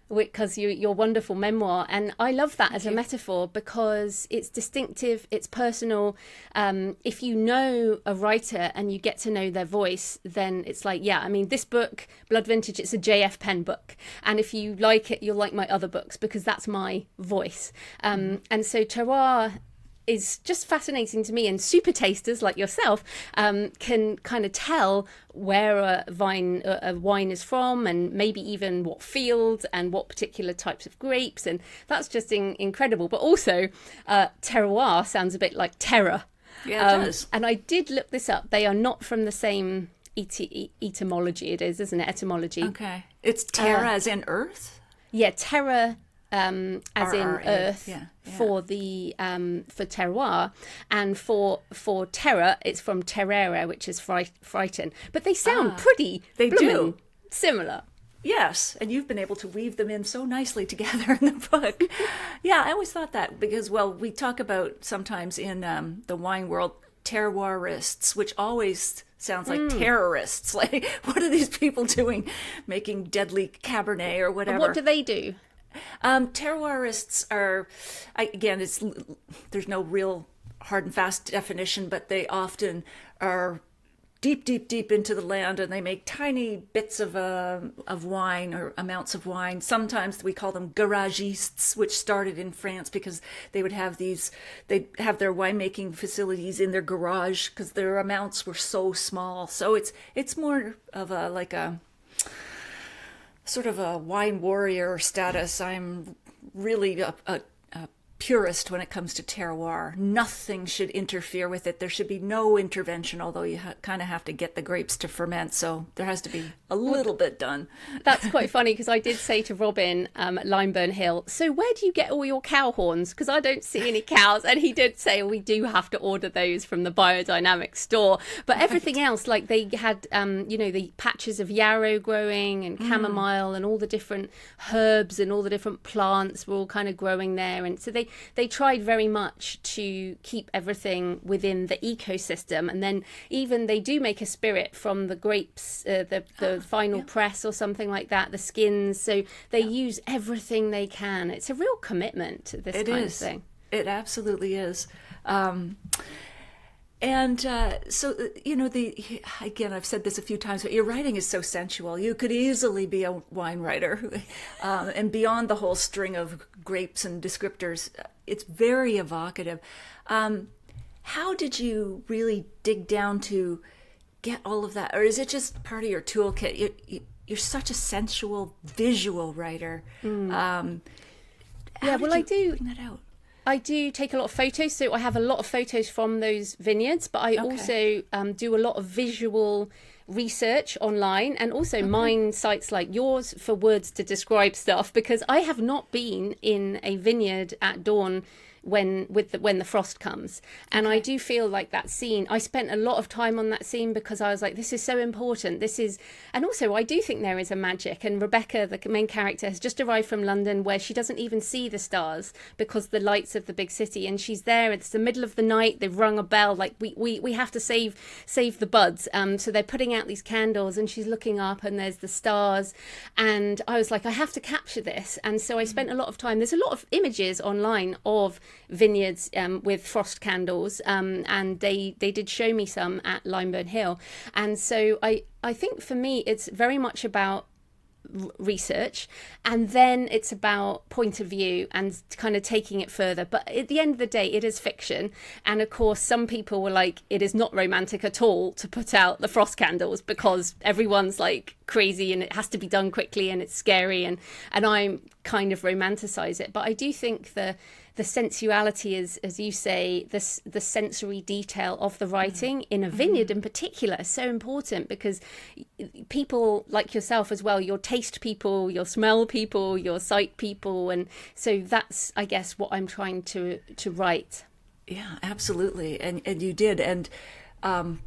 Because your wonderful memoir, and I love that as a metaphor because it's distinctive, it's personal. If you know a writer and you get to know their voice, then it's like, yeah, I mean, this book, Blood Vintage, it's a JF Penn book, and if you like it, you'll like my other books because that's my voice. And so terroir is just fascinating to me, and super tasters like yourself can kind of tell where a wine is from, and maybe even what field and what particular types of grapes, and that's just incredible. But also terroir sounds a bit like terror. Yeah, it does. And I did look this up. They are not from the same etymology. It is, isn't it? Etymology. Okay. It's terra as in earth? Yeah, terra as in earth, for the for terroir, and for terror it's from terrere, which is frighten. But they sound pretty similar. Yes, and you've been able to weave them in so nicely together in the book. Yeah, I always thought that because, well, we talk about sometimes in the wine world terroirists, which always sounds like terrorists. Like, what are these people doing, making deadly Cabernet or whatever? What do they do? Terroirists are, there's no real hard and fast definition, but they often are deep into the land, and they make tiny bits of wine or amounts of wine. Sometimes we call them garagistes, which started in France because they'd have their winemaking facilities in their garage because their amounts were so small. So it's more of sort of a wine warrior status. I'm really a purist when it comes to terroir. Nothing should interfere with it. There should be no intervention, although you kind of have to get the grapes to ferment. So there has to be a little bit done. That's quite funny, because I did say to Robin at Limeburn Hill, so where do you get all your cow horns? Because I don't see any cows. And he did say, we do have to order those from the Biodynamics store. But everything else, like they had, the patches of yarrow growing and chamomile and all the different herbs and all the different plants were all kind of growing there. And so they tried very much to keep everything within the ecosystem. And then even they do make a spirit from the grapes, the final press or something like that, the skins. So they use everything they can. It's a real commitment to this kind of thing. It absolutely is. Again, I've said this a few times, but your writing is so sensual. You could easily be a wine writer, and beyond the whole string of grapes and descriptors, it's very evocative. How did you really dig down to get all of that? Or is it just part of your toolkit? You're such a sensual visual writer. I do. Bring that out? I do take a lot of photos, so I have a lot of photos from those vineyards, but I also do a lot of visual research online, and also mine sites like yours for words to describe stuff, because I have not been in a vineyard at dawn when the frost comes. And I do feel like that scene, I spent a lot of time on that scene because I was like, this is so important. And also I do think there is a magic. And Rebecca, the main character, has just arrived from London, where she doesn't even see the stars because the lights of the big city. And she's there, it's the middle of the night, they've rung a bell, like we have to save the buds. So they're putting out these candles, and she's looking up and there's the stars. And I was like, I have to capture this. And so I spent a lot of time, there's a lot of images online of vineyards with frost candles, and they did show me some at Limeburn Hill. And so I think for me it's very much about research, and then it's about point of view and kind of taking it further. But at the end of the day, it is fiction. And of course, some people were like, it is not romantic at all to put out the frost candles because everyone's like crazy and it has to be done quickly and it's scary, and I'm kind of romanticize it. But I do think the sensuality is, as you say, the sensory detail of the writing in a vineyard in particular is so important, because people like yourself as well, you're taste people, you're smell people, you're sight people. And so that's, I guess, what I'm trying to write. Yeah, absolutely. And you did. And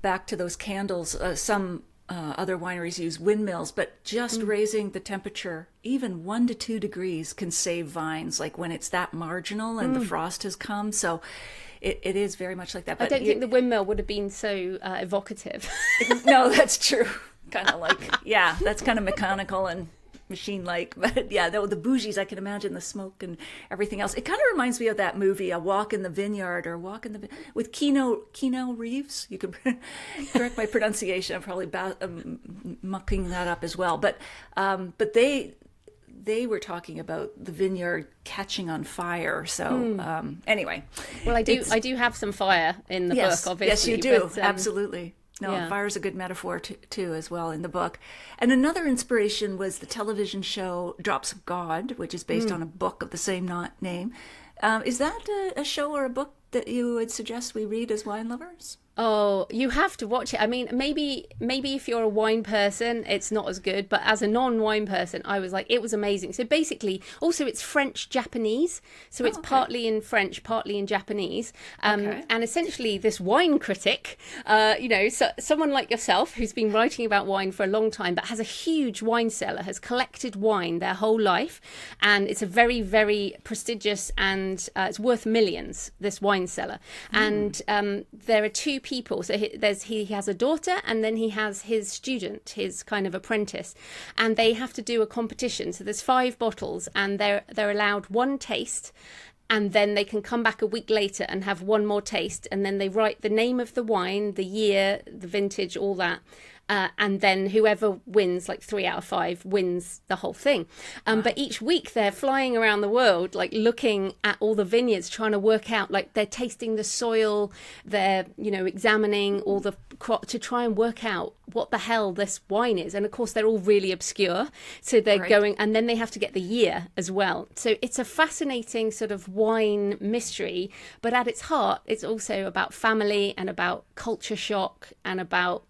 back to those candles, some other wineries use windmills, but just raising the temperature even 1 to 2 degrees can save vines, like when it's that marginal and the frost has come. So it is very much like that. But I don't think the windmill would have been so evocative. No, that's true. Kind of like, yeah, that's kind of mechanical and machine-like. But yeah, the bougies, I can imagine the smoke and everything else. It kind of reminds me of that movie, A Walk in the Vineyard, or with Keanu Reeves. You can correct my pronunciation. I'm probably mucking that up as well. But they were talking about the vineyard catching on fire. So anyway, well, I do have some fire in the book, obviously. Yes, you do. But, absolutely. No, fire's a good metaphor too, as well, in the book. And another inspiration was the television show Drops of God, which is based on a book of the same name. Is that a show or a book that you would suggest we read as wine lovers? Oh, you have to watch it. I mean, maybe if you're a wine person, it's not as good. But as a non-wine person, I was like, it was amazing. So basically, also it's French-Japanese. So it's partly in French, partly in Japanese. And essentially this wine critic, so someone like yourself who's been writing about wine for a long time, but has a huge wine cellar, has collected wine their whole life. And it's a very, very prestigious, and it's worth millions, this wine cellar. And there are two people. So he has a daughter, and then he has his student, his kind of apprentice, and they have to do a competition. So there's 5 bottles, and they're allowed one taste, and then they can come back a week later and have one more taste, and then they write the name of the wine, the year, the vintage, all that. and then whoever wins, like 3 out of 5, wins the whole thing. But each week they're flying around the world, like looking at all the vineyards, trying to work out, like they're tasting the soil, they're, examining all the crop to try and work out what the hell this wine is. And of course, they're all really obscure. So they're going, and then they have to get the year as well. So it's a fascinating sort of wine mystery, but at its heart, it's also about family and about culture shock and about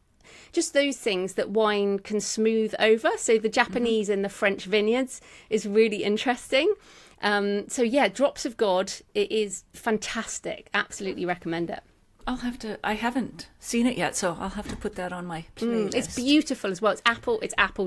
just those things that wine can smooth over. So the Japanese and the French vineyards is really interesting. So yeah, Drops of God, it is fantastic. Absolutely recommend it. I haven't seen it yet, so I'll have to put that on my playlist. It's beautiful as well. It's Apple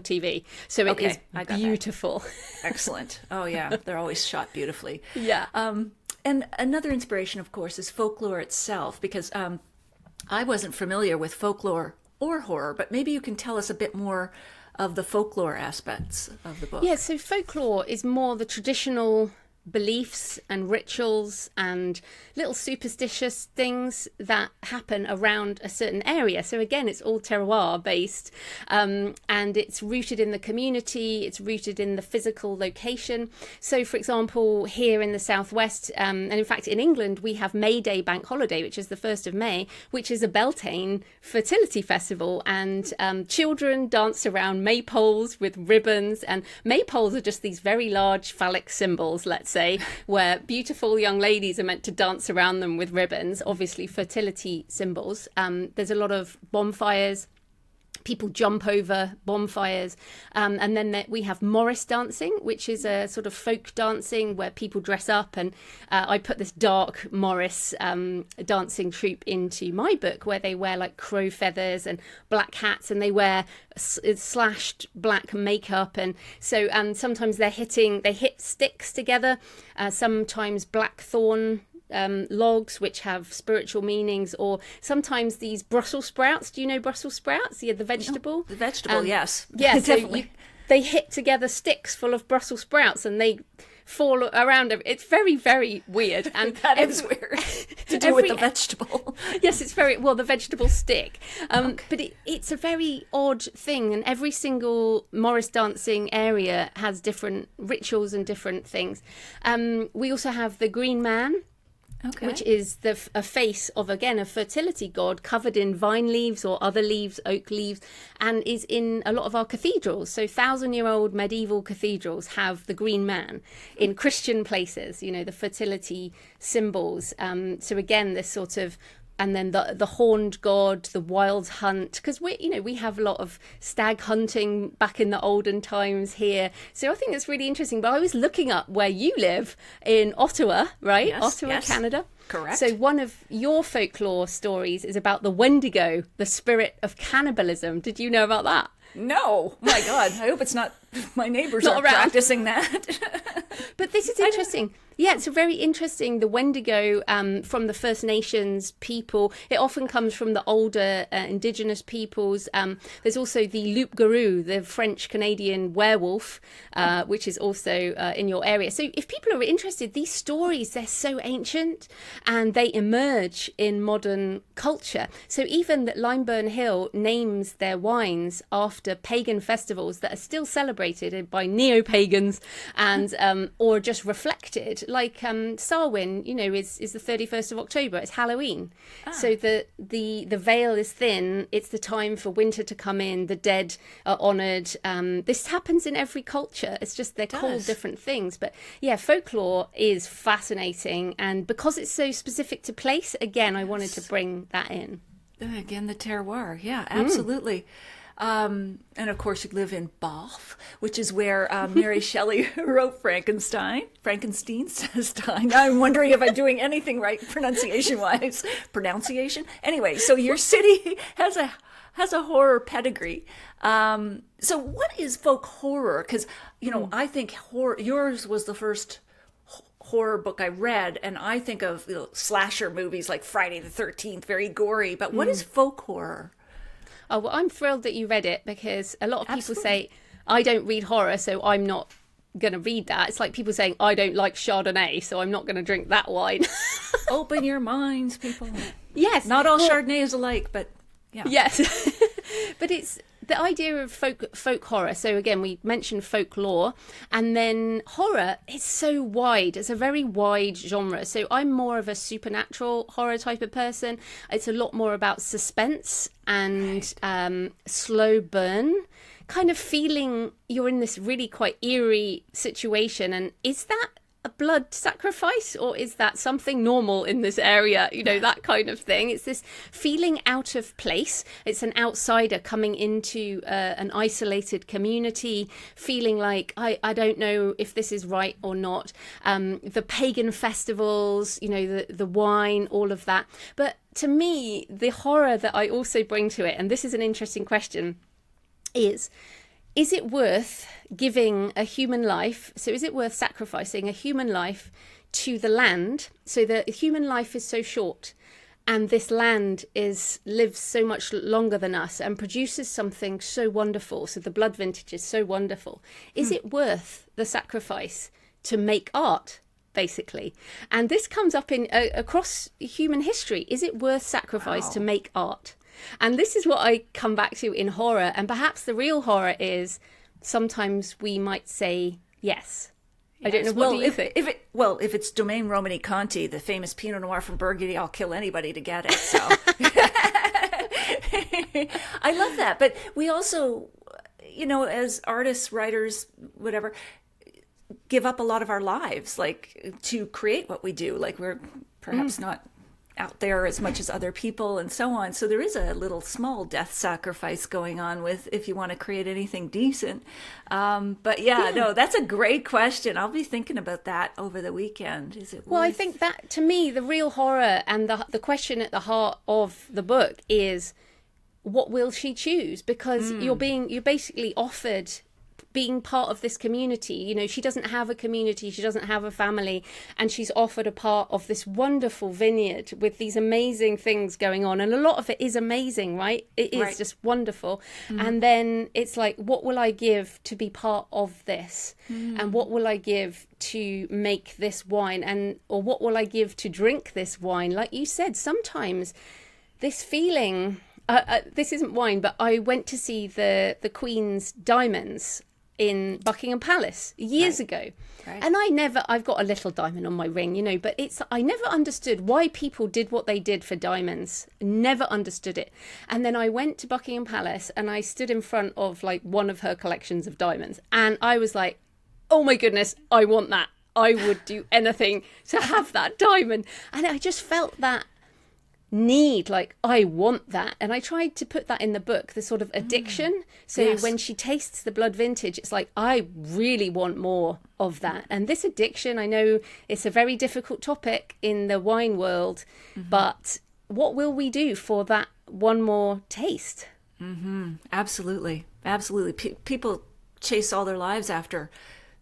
TV. So it is beautiful. Excellent. Oh yeah, they're always shot beautifully. Yeah. And another inspiration, of course, is folklore itself, because I wasn't familiar with folklore or horror, but maybe you can tell us a bit more of the folklore aspects of the book. Yeah, so folklore is more the traditional beliefs and rituals and little superstitious things that happen around a certain area. So again, it's all terroir based, and it's rooted in the community, it's rooted in the physical location. So for example, here in the southwest, and in fact in England, we have May Day bank holiday, which is the 1st of May, which is a Beltane fertility festival, and children dance around maypoles with ribbons, and maypoles are just these very large phallic symbols, let's say, where beautiful young ladies are meant to dance around them with ribbons, obviously fertility symbols. There's a lot of bonfires. People jump over bonfires. And then we have Morris dancing, which is a sort of folk dancing where people dress up. And I put this dark Morris dancing troupe into my book, where they wear like crow feathers and black hats, and they wear slashed black makeup. And so sometimes they hit sticks together, sometimes blackthorn logs which have spiritual meanings, or sometimes these Brussels sprouts. Do you know Brussels sprouts? Yeah, the vegetable. No, the vegetable, yes. Yeah, so they hit together sticks full of Brussels sprouts and they fall around. It's very, very weird. And that is weird to do with the vegetable. Yes, it's very, well, the vegetable stick. But it's a very odd thing. And every single Morris dancing area has different rituals and different things. We also have the Green Man, which is a face of, again, a fertility god covered in vine leaves or other leaves, oak leaves, and is in a lot of our cathedrals. So 1,000-year-old medieval cathedrals have the Green Man. In Christian places, the fertility symbols. So again, this sort of, and then the horned god, the wild hunt, because we have a lot of stag hunting back in the olden times here. So I think it's really interesting. But I was looking up where you live in Ottawa, right? Yes, Ottawa, Canada. Correct. So one of your folklore stories is about the Wendigo, the spirit of cannibalism. Did you know about that? No. My God. I hope it's not my neighbors are practicing that. But this is interesting. Yeah, it's very interesting. The Wendigo from the First Nations people, it often comes from the older indigenous peoples. There's also the loup-garou, the French-Canadian werewolf, which is also in your area. So if people are interested, these stories, they're so ancient and they emerge in modern culture. So even that Limeburn Hill names their wines after pagan festivals that are still celebrated by neo-pagans and or just reflected. Like Samhain, is the 31st of October. It's Halloween. So the veil is thin. It's the time for winter to come in. The dead are honoured. This happens in every culture. It's just they're called different things. But yeah, folklore is fascinating. And because it's so specific to place, again, I wanted to bring that in. Again, the terroir. Yeah, absolutely. And of course, you live in Bath, which is where Mary Shelley wrote Frankenstein says time. Now I'm wondering if I'm doing anything right pronunciation-wise. Pronunciation? Anyway, so your city has a horror pedigree. So what is folk horror? Because, I think yours was the first horror book I read, and I think of slasher movies like Friday the 13th, very gory. But what is folk horror? Oh, well, I'm thrilled that you read it, because a lot of people say, I don't read horror, so I'm not going to read that. It's like people saying, I don't like Chardonnay, so I'm not going to drink that wine. Open your minds, people. Yes. Not all Chardonnay is alike, but yeah. Yes. But it's the idea of folk horror. So again, we mentioned folklore, and then horror is so wide. It's a very wide genre. So I'm more of a supernatural horror type of person. It's a lot more about suspense and slow burn, kind of feeling you're in this really quite eerie situation. And is that a blood sacrifice, or is that something normal in this area? You know, that kind of thing. It's this feeling out of place. It's an outsider coming into an isolated community, feeling like, I don't know if this is right or not. The pagan festivals, you know, the wine, all of that. But to me, the horror that I also bring to it, and this is an interesting question, is it worth giving a human life? So is it worth sacrificing a human life to the land? So the human life is so short, and this land lives so much longer than us and produces something so wonderful. So the blood vintage is so wonderful. Is it worth the sacrifice to make art, basically? And this comes up in across human history. Is it worth sacrifice to make art? And this is what I come back to in horror. And perhaps the real horror is sometimes we might say yes. I don't know. What do you think? If it's Domaine Romani Conti, the famous Pinot Noir from Burgundy, I'll kill anybody to get it. So I love that. But we also, you know, as artists, writers, whatever, give up a lot of our lives, like, to create what we do. Like, we're perhaps not out there as much as other people and so on. So there is a little small death sacrifice going on with, if you want to create anything decent. But no, that's a great question. I'll be thinking about that over the weekend. Is it Well, I think that, to me, the real horror and the question at the heart of the book is, what will she choose? Because you're basically offered being part of this community. You know, she doesn't have a community, she doesn't have a family, and she's offered a part of this wonderful vineyard with these amazing things going on, and a lot of it is amazing, right? It is just wonderful. And then it's like, what will I give to be part of this? And what will I give to make this wine? Or what will I give to drink this wine? Like you said, sometimes this feeling, this isn't wine, but I went to see the Queen's diamonds in Buckingham Palace years ago. And I've got a little diamond on my ring, you know, but I never understood why people did what they did for diamonds. Never understood it. And then I went to Buckingham Palace and I stood in front of like one of her collections of diamonds. And I was like, oh my goodness, I want that. I would do anything to have that diamond. And I just felt that need, like, I want that. And I tried to put that in the book, the sort of addiction. So when she tastes the blood vintage, it's like, I really want more of that. And this addiction, I know it's a very difficult topic in the wine world, but what will we do for that one more taste? Absolutely. People chase all their lives after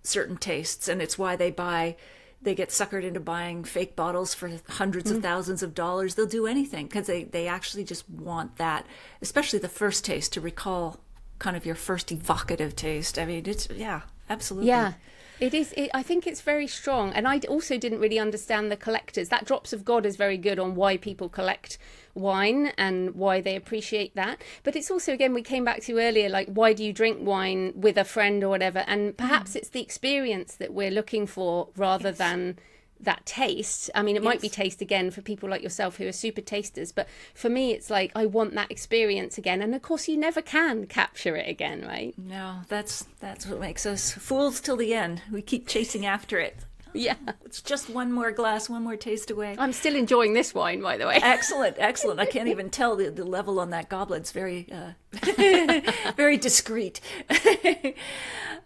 certain tastes, and it's why they get suckered into buying fake bottles for hundreds of thousands of dollars. They'll do anything because they actually just want that, especially the first taste, to recall kind of your first evocative taste. I mean, absolutely. Yeah, it is. I think it's very strong. And I also didn't really understand the collectors. That Drops of God is very good on why people collect wine and why they appreciate that. But it's also, again, we came back to earlier, like, why do you drink wine with a friend or whatever? And perhaps it's the experience that we're looking for rather than that taste. I mean, it might be taste again for people like yourself who are super tasters, but for me, it's like, I want that experience again. And of course, you never can capture it again, right? No, that's what makes us fools till the end. We keep chasing after it. Yeah. It's just one more glass, one more taste away. I'm still enjoying this wine, by the way. Excellent. I can't even tell the level on that goblet. It's very, very discreet.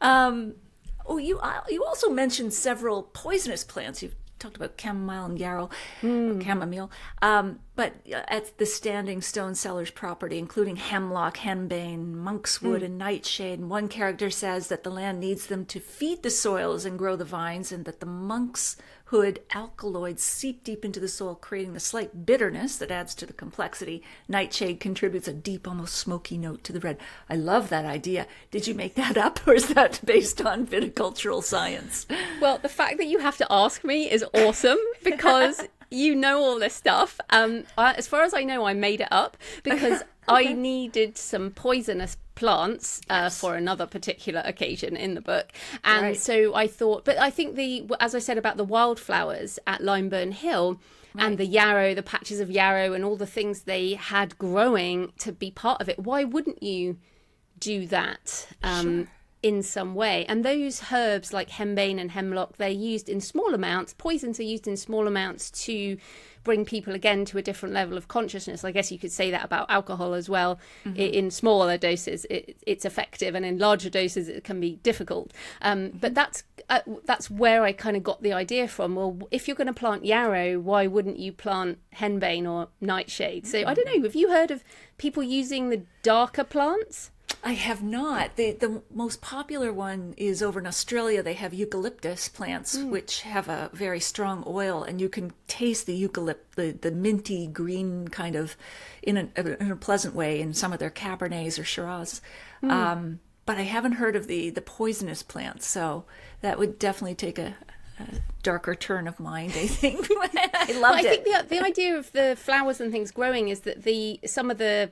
You also mentioned several poisonous plants. You've talked about chamomile and yarrow, chamomile, but at the Standing Stone Cellars property, including hemlock, henbane, monkswood, and nightshade. And one character says that the land needs them to feed the soils and grow the vines, and that the monkshood alkaloids seep deep into the soil, creating the slight bitterness that adds to the complexity. Nightshade contributes a deep, almost smoky note to the red. I love that idea. Did you make that up, or is that based on viticultural science? Well, the fact that you have to ask me is awesome, because you know all this stuff. As far as I know, I made it up because I needed some poisonous plants for another particular occasion in the book. And so I thought, but I think as I said about the wildflowers at Limeburn Hill, and the yarrow, the patches of yarrow and all the things they had growing to be part of it, why wouldn't you do that in some way? And those herbs like henbane and hemlock, they're used in small amounts. Poisons are used in small amounts to bring people again to a different level of consciousness. I guess you could say that about alcohol as well. In smaller doses it's effective, and in larger doses it can be difficult. But that's where I kind of got the idea from. Well, if you're going to plant yarrow, why wouldn't you plant henbane or nightshade? So I don't know, have you heard of people using the darker plants? I have not. The most popular one is over in Australia. They have eucalyptus plants, which have a very strong oil, and you can taste the the minty green kind of in a pleasant way in some of their Cabernets or Shiraz. But I haven't heard of the poisonous plants, so that would definitely take a darker turn of mind, I think. I loved it. I think the idea of the flowers and things growing is that some of the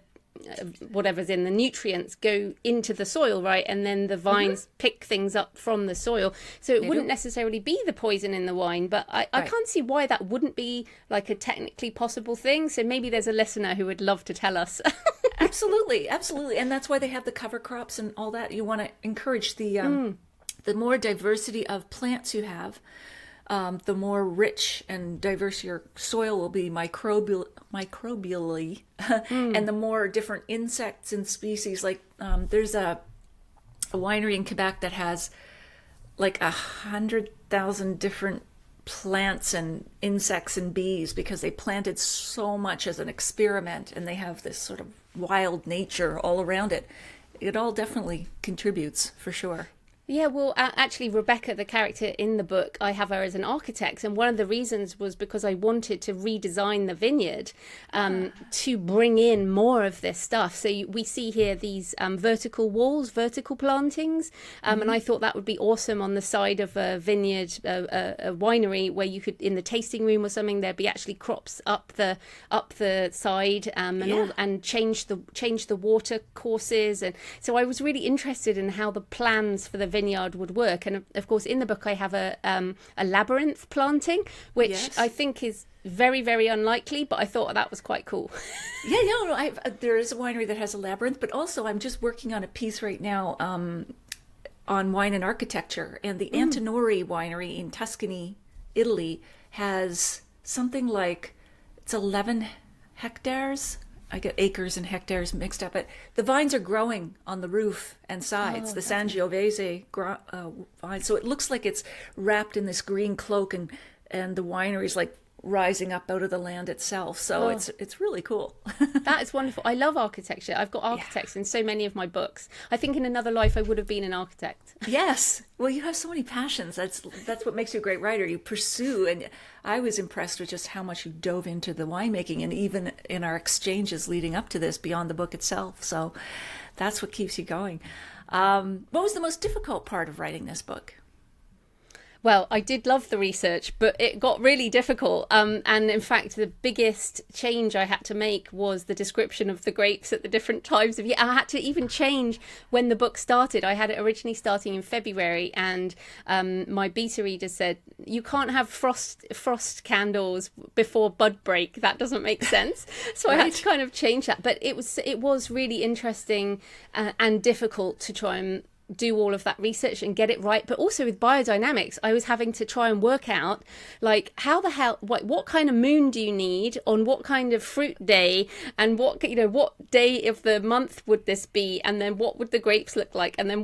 whatever's in the nutrients go into the soil, right? And then the vines pick things up from the soil. So it wouldn't necessarily be the poison in the wine, but I can't see why that wouldn't be like a technically possible thing. So maybe there's a listener who would love to tell us. Absolutely. And that's why they have the cover crops and all that. You want to encourage the more diversity of plants you have, the more rich and diverse your soil will be microbially, and the more different insects and species. Like there's a winery in Quebec that has like 100,000 different plants and insects and bees, because they planted so much as an experiment, and they have this sort of wild nature all around it. It all definitely contributes, for sure. Yeah, well, actually, Rebecca, the character in the book, I have her as an architect. And one of the reasons was because I wanted to redesign the vineyard to bring in more of this stuff. So we see here these vertical walls, vertical plantings. And I thought that would be awesome on the side of a vineyard, a winery, where you could, in the tasting room or something, there'd be actually crops up the side and change the water courses. And so I was really interested in how the plans for the vineyard would work. And of course in the book I have a labyrinth planting, which I think is very, very unlikely, but I thought that was quite cool. There is a winery that has a labyrinth, but also I'm just working on a piece right now on wine and architecture, and the Antinori winery in Tuscany, Italy, has something like, it's 11 hectares. I get acres and hectares mixed up, but the vines are growing on the roof and sides, the Sangiovese vine. So it looks like it's wrapped in this green cloak, and the winery's like rising up out of the land itself. So it's really cool. That is wonderful. I love architecture. I've got architects in so many of my books. I think in another life I would have been an architect. Yes. Well, you have so many passions. That's what makes you a great writer. You pursue, and I was impressed with just how much you dove into the winemaking, and even in our exchanges leading up to this, beyond the book itself. So that's what keeps you going. What was the most difficult part of writing this book? Well, I did love the research, but it got really difficult. And in fact, the biggest change I had to make was the description of the grapes at the different times of year. I had to even change when the book started. I had it originally starting in February, and my beta reader said, you can't have frost candles before bud break. That doesn't make sense. So I had to kind of change that. But it was really interesting and difficult to try and do all of that research and get it right. But also with biodynamics, I was having to try and work out, like, how the hell, what kind of moon do you need on what kind of fruit day, and what day of the month would this be, and then what would the grapes look like, and then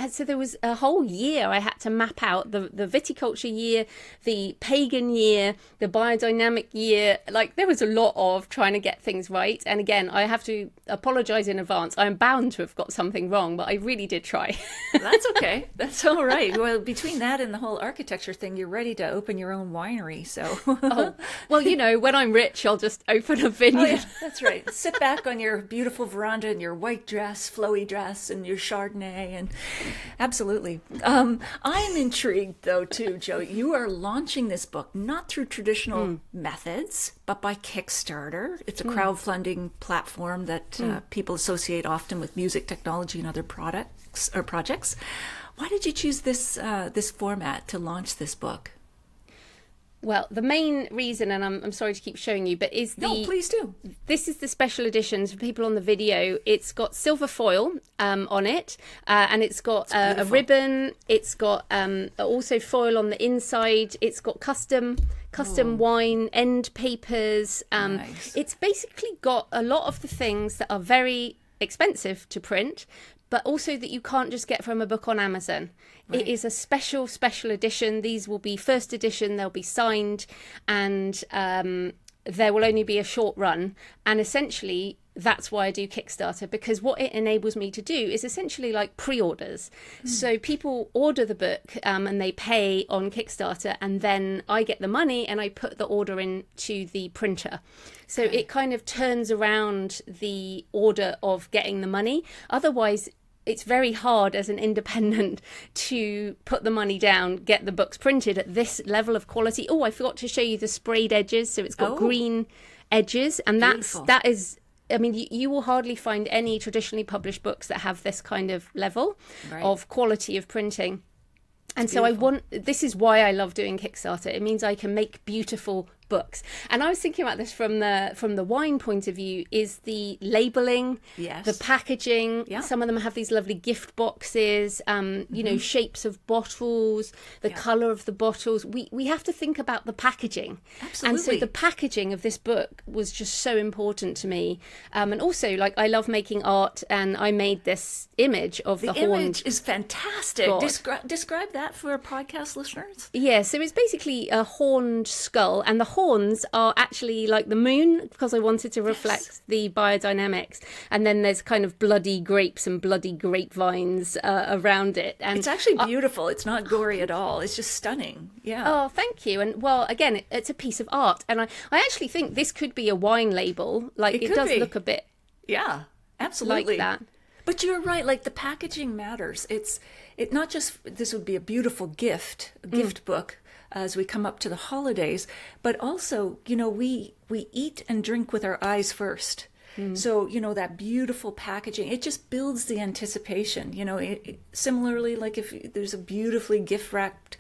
so there was a whole year I had to map out, the viticulture year, the pagan year, the biodynamic year. Like, there was a lot of trying to get things right. And again, I have to apologize in advance. I'm bound to have got something wrong, but I really did try. try. That's okay. That's all right. Well, between that and the whole architecture thing, you're ready to open your own winery. So, Oh, well, when I'm rich, I'll just open a vineyard. oh, yeah, that's right. Sit back on your beautiful veranda in your white dress, flowy dress, and your Chardonnay, and absolutely. I'm intrigued though too, Jo. You are launching this book not through traditional methods, but by Kickstarter. It's a crowdfunding platform that people associate often with music, technology, and other products or projects. Why did you choose this format to launch this book? Well, the main reason, and I'm sorry to keep showing you, but No, please do. This is the special editions for people on the video. It's got silver foil on it, and it's got a ribbon. It's got also foil on the inside. It's got custom wine end papers. Nice. It's basically got a lot of the things that are very expensive to print, but also that you can't just get from a book on Amazon. Right. It is a special edition. These will be first edition. They'll be signed, and there will only be a short run. And essentially, that's why I do Kickstarter, because what it enables me to do is essentially like pre-orders. So people order the book and they pay on Kickstarter, and then I get the money and I put the order into the printer. So it kind of turns around the order of getting the money. Otherwise, it's very hard as an independent to put the money down, get the books printed at this level of quality. Oh, I forgot to show you the sprayed edges. So it's got green edges, and that is, I mean, you will hardly find any traditionally published books that have this kind of level of quality of printing. And so this is why I love doing Kickstarter. It means I can make beautiful books. And I was thinking about this from the wine point of view, is the labeling, the packaging. Yeah. Some of them have these lovely gift boxes, shapes of bottles, the color of the bottles. We have to think about the packaging. Absolutely. And so the packaging of this book was just so important to me. And also, like, I love making art, and I made this image of the horned. The image is fantastic. Describe that for our podcast listeners. Yeah, so it's basically a horned skull, and the horns are actually like the moon, because I wanted to reflect the biodynamics. And then there's kind of bloody grapes and bloody grapevines around it. And it's actually beautiful. It's not gory at all. It's just stunning. Yeah. Oh, thank you. And well, again, it's a piece of art. And I actually think this could be a wine label. Like, it does look a bit absolutely like that. But you're right, like the packaging matters. It not just, this would be a beautiful gift book as we come up to the holidays, but also, we eat and drink with our eyes first. So, that beautiful packaging, it just builds the anticipation. Similarly, like if there's a beautifully gift wrapped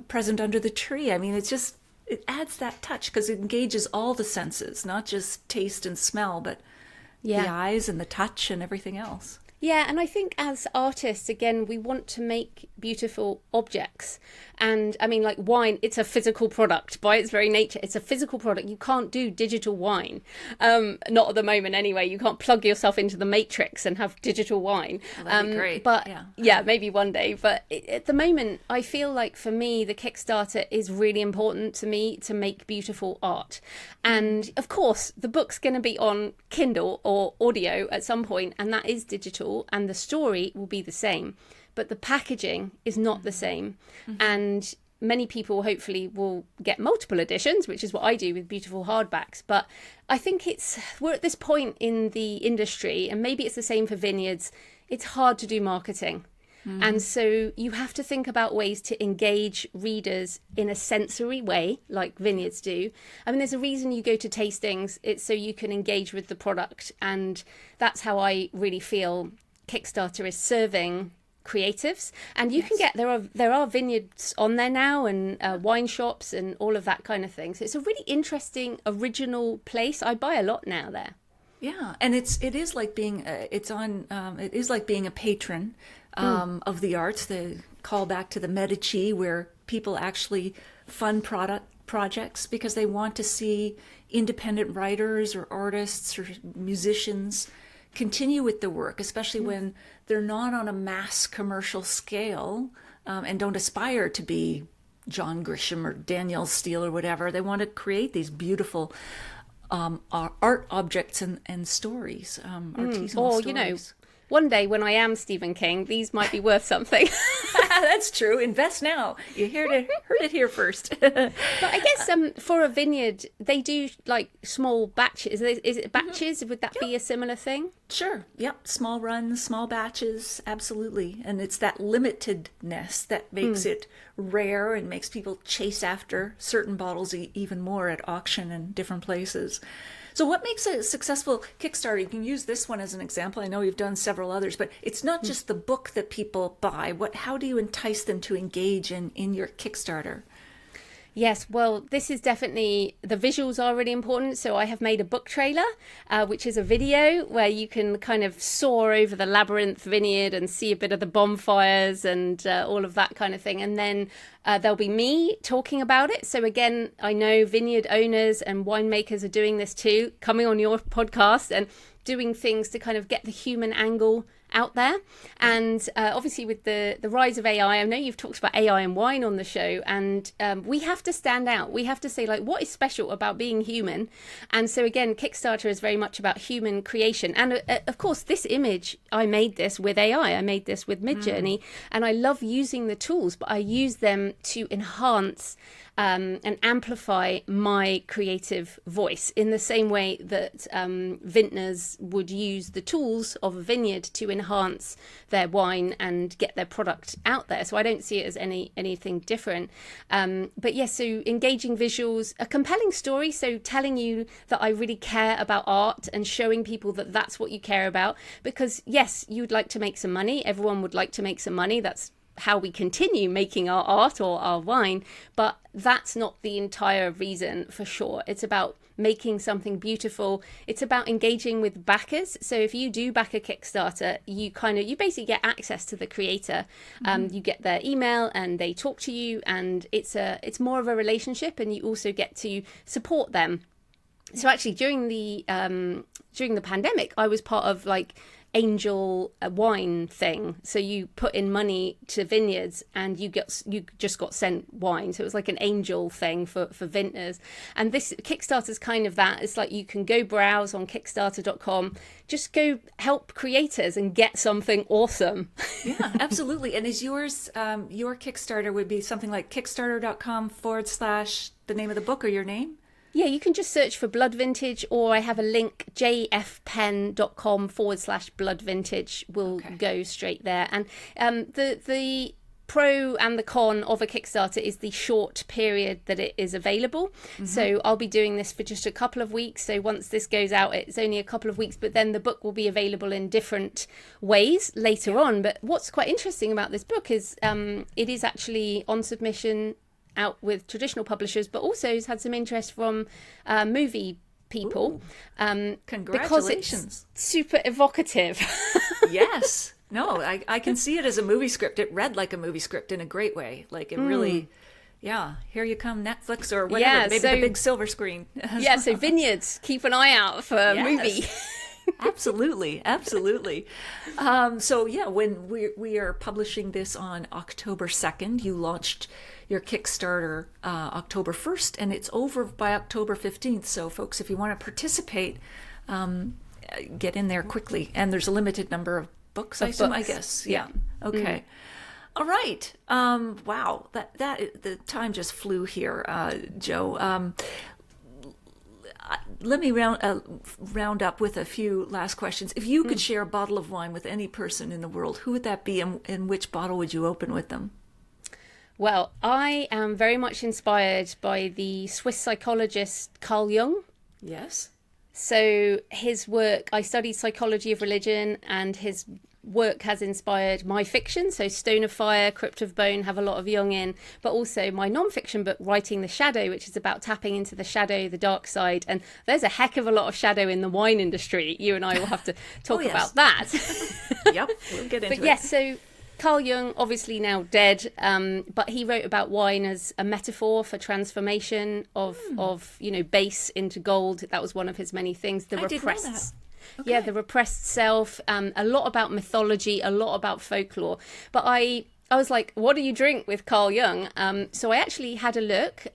present under the tree, I mean, it adds that touch because it engages all the senses, not just taste and smell, but the eyes and the touch and everything else. Yeah, and I think as artists, again, we want to make beautiful objects. And I mean, like wine, it's a physical product by its very nature. It's a physical product. You can't do digital wine. Not at the moment anyway. You can't plug yourself into the matrix and have digital wine. Well, that'd be great. But yeah, maybe one day. But at the moment, I feel like for me, the Kickstarter is really important to me to make beautiful art. And of course, the book's going to be on Kindle or audio at some point, and that is digital, and the story will be the same. But the packaging is not the same. And many people hopefully will get multiple editions, which is what I do with beautiful hardbacks. But I think we're at this point in the industry, and maybe it's the same for vineyards. It's hard to do marketing. And so you have to think about ways to engage readers in a sensory way, like vineyards do. I mean, there's a reason you go to tastings. It's so you can engage with the product. And that's how I really feel Kickstarter is serving creatives. And you can get, there are vineyards on there now, and wine shops and all of that kind of thing. So it's a really interesting, original place. I buy a lot now there. Yeah, and it is like being a patron of the arts. The call back to the Medici, where people actually fund projects because they want to see independent writers or artists or musicians continue with the work, especially when they're not on a mass commercial scale and don't aspire to be John Grisham or Danielle Steele or whatever. They want to create these beautiful art objects and stories, artisanal stories. one day when I am Stephen King, these might be worth something. That's true. Invest now. You heard it here first. But I guess for a vineyard, they do like small batches. Is it batches? Would that be a similar thing? Sure. Yep. Small runs, small batches. Absolutely. And it's that limitedness that makes it rare and makes people chase after certain bottles even more at auction and different places. So what makes a successful Kickstarter? You can use this one as an example. I know you've done several others, but it's not just the book that people buy. How do you entice them to engage in your Kickstarter? Yes, well, this is definitely, the visuals are really important. So I have made a book trailer, which is a video where you can kind of soar over the labyrinth vineyard and see a bit of the bonfires and all of that kind of thing. And then there'll be me talking about it. So again, I know vineyard owners and winemakers are doing this too, coming on your podcast and doing things to kind of get the human angle out there. And obviously with the rise of AI, I know you've talked about AI and wine on the show, and we have to stand out. We have to say, like, what is special about being human? And so again, Kickstarter is very much about human creation. And of course, this image, I made this with AI. I made this with Midjourney, and I love using the tools, but I use them to enhance and amplify my creative voice in the same way that vintners would use the tools of a vineyard to enhance their wine and get their product out there. So I don't see it as anything different. But yes, so engaging visuals, a compelling story. So telling you that I really care about art and showing people that that's what you care about. Because yes, you'd like to make some money. Everyone would like to make some money. That's how we continue making our art or our wine, but that's not the entire reason for sure. It's about making something beautiful. It's about engaging with backers. So if you do back a Kickstarter, you basically get access to the creator. You get their email and they talk to you, and it's more of a relationship, and you also get to support them. So actually during the pandemic, I was part of like angel wine thing. So you put in money to vineyards and you just got sent wine. So it was like an angel thing for vintners. And this Kickstarter is kind of that. It's like you can go browse on kickstarter.com, just go help creators and get something awesome. Yeah, absolutely. And is yours, your Kickstarter would be something like kickstarter.com / the name of the book or your name? Yeah, you can just search for Blood Vintage, or I have a link, jfpenn.com / Blood Vintage will go straight there. And the pro and the con of a Kickstarter is the short period that it is available. So I'll be doing this for just a couple of weeks. So once this goes out, it's only a couple of weeks, but then the book will be available in different ways later on. But what's quite interesting about this book is it is actually on submission out with traditional publishers, but also has had some interest from movie people. Congratulations. Because it's super evocative. Yes. No, I can see it as a movie script. It read like a movie script in a great way. Like it really, here you come, Netflix or whatever, maybe the big silver screen. Yeah, so vineyards, keep an eye out for a movie. Absolutely. So yeah, when we are publishing this on October 2nd, you launched your Kickstarter October 1st, and it's over by October 15th. So folks, if you want to participate, get in there quickly. And there's a limited number of books, I assume, I guess. Yeah. Okay. All right. Wow. That the time just flew here, Jo. Let me round up with a few last questions. If you could share a bottle of wine with any person in the world, who would that be, and which bottle would you open with them? Well, I am very much inspired by the Swiss psychologist Carl Jung. Yes. So his work, I studied psychology of religion, and his work has inspired my fiction. So Stone of Fire, Crypt of Bone have a lot of Jung in, but also my non-fiction book, Writing the Shadow, which is about tapping into the shadow, the dark side. And there's a heck of a lot of shadow in the wine industry. You and I will have to talk about that. Yep, we'll get into it. But yes, so Carl Jung, obviously now dead, but he wrote about wine as a metaphor for transformation of base into gold. That was one of his many things. The repressed, the repressed self. A lot about mythology, a lot about folklore. But I was like, what do you drink with Carl Jung? So I actually had a look.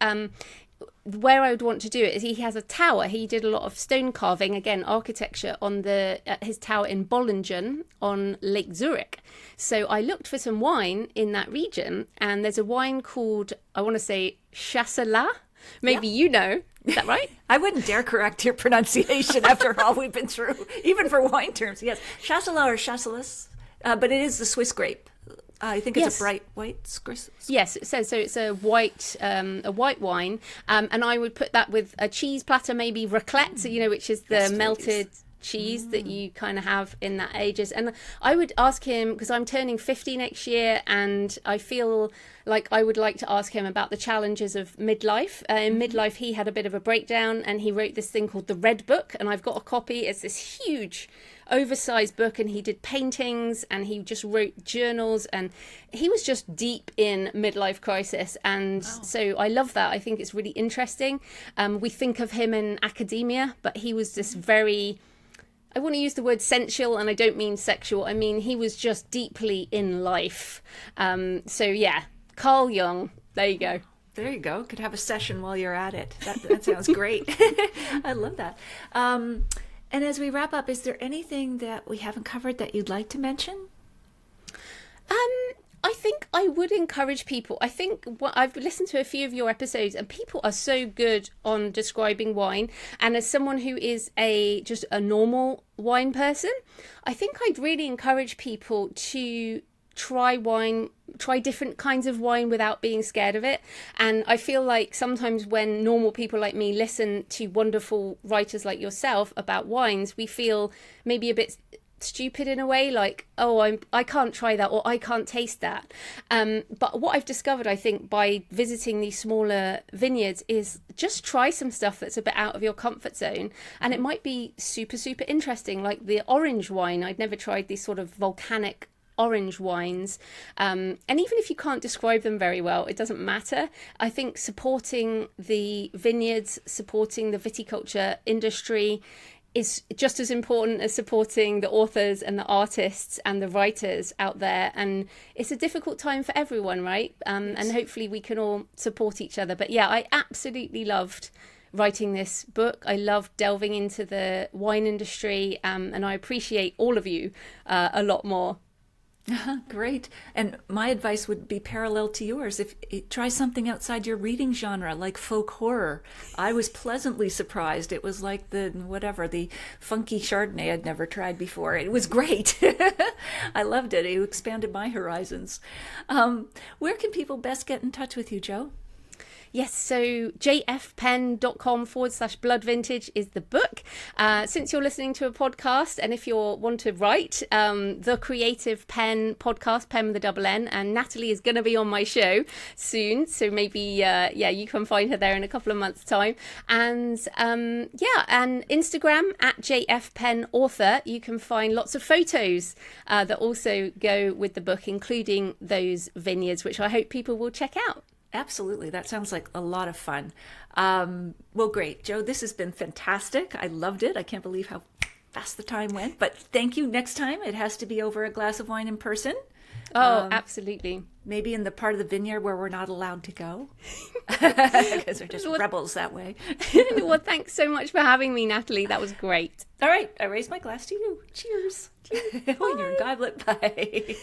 where I would want to do it is he has a tower. He did a lot of stone carving, again, architecture on his tower in Bollingen on Lake Zurich. So I looked for some wine in that region, and there's a wine called, I want to say, Chasselas. Maybe you know. Is that right? I wouldn't dare correct your pronunciation after all we've been through, even for wine terms. Yes, Chasselas or Chasselas, but it is the Swiss grape. I think it's a bright white. Yes, it says so. It's a white wine, and I would put that with a cheese platter, maybe raclette, which is the melted cheese that you kind of have in that ages. And I would ask him, because I'm turning 50 next year, and I feel like I would like to ask him about the challenges of midlife. In midlife, he had a bit of a breakdown, and he wrote this thing called the Red Book, and I've got a copy. It's this huge oversized book, and he did paintings, and he just wrote journals, and he was just deep in midlife crisis. And so I love that. I think it's really interesting. We think of him in academia, but he was this very, I want to use the word sensual, and I don't mean sexual. I mean, he was just deeply in life. So yeah, Carl Jung, there you go. There you go. Could have a session while you're at it. That sounds great. I love that. And as we wrap up, is there anything that we haven't covered that you'd like to mention? I think I would encourage people. I think I've listened to a few of your episodes, and people are so good on describing wine. And as someone who is just a normal wine person, I think I'd really encourage people to try different kinds of wine without being scared of it. And I feel like sometimes when normal people like me listen to wonderful writers like yourself about wines, we feel maybe a bit stupid in a way, like, I can't try that, or I can't taste that. But what I've discovered, I think, by visiting these smaller vineyards is just try some stuff that's a bit out of your comfort zone, and it might be super, super interesting. Like the orange wine, I'd never tried these sort of volcanic orange wines, and even if you can't describe them very well, it doesn't matter. I think supporting the vineyards, supporting the viticulture industry is just as important as supporting the authors and the artists and the writers out there. And it's a difficult time for everyone, right? And hopefully we can all support each other. But yeah, I absolutely loved writing this book. I loved delving into the wine industry, and I appreciate all of you a lot more. Great. And my advice would be parallel to yours. If try something outside your reading genre, like folk horror. I was pleasantly surprised. It was like the funky Chardonnay I'd never tried before. It was great. I loved it. It expanded my horizons. Where can people best get in touch with you, Jo? Yes, so jfpenn.com/blood vintage is the book. Since you're listening to a podcast, and if you want to write, the Creative Penn podcast, Penn with a double N, and Natalie is going to be on my show soon. So maybe, you can find her there in a couple of months' time. And and Instagram at jfpennauthor. You can find lots of photos that also go with the book, including those vineyards, which I hope people will check out. Absolutely. That sounds like a lot of fun. Well, great. Jo, this has been fantastic. I loved it. I can't believe how fast the time went. But thank you. Next time, it has to be over a glass of wine in person. Oh, absolutely. Maybe in the part of the vineyard where we're not allowed to go. Because they're just rebels that way. Well, thanks so much for having me, Natalie. That was great. All right. I raise my glass to you. Cheers. On your goblet. Bye.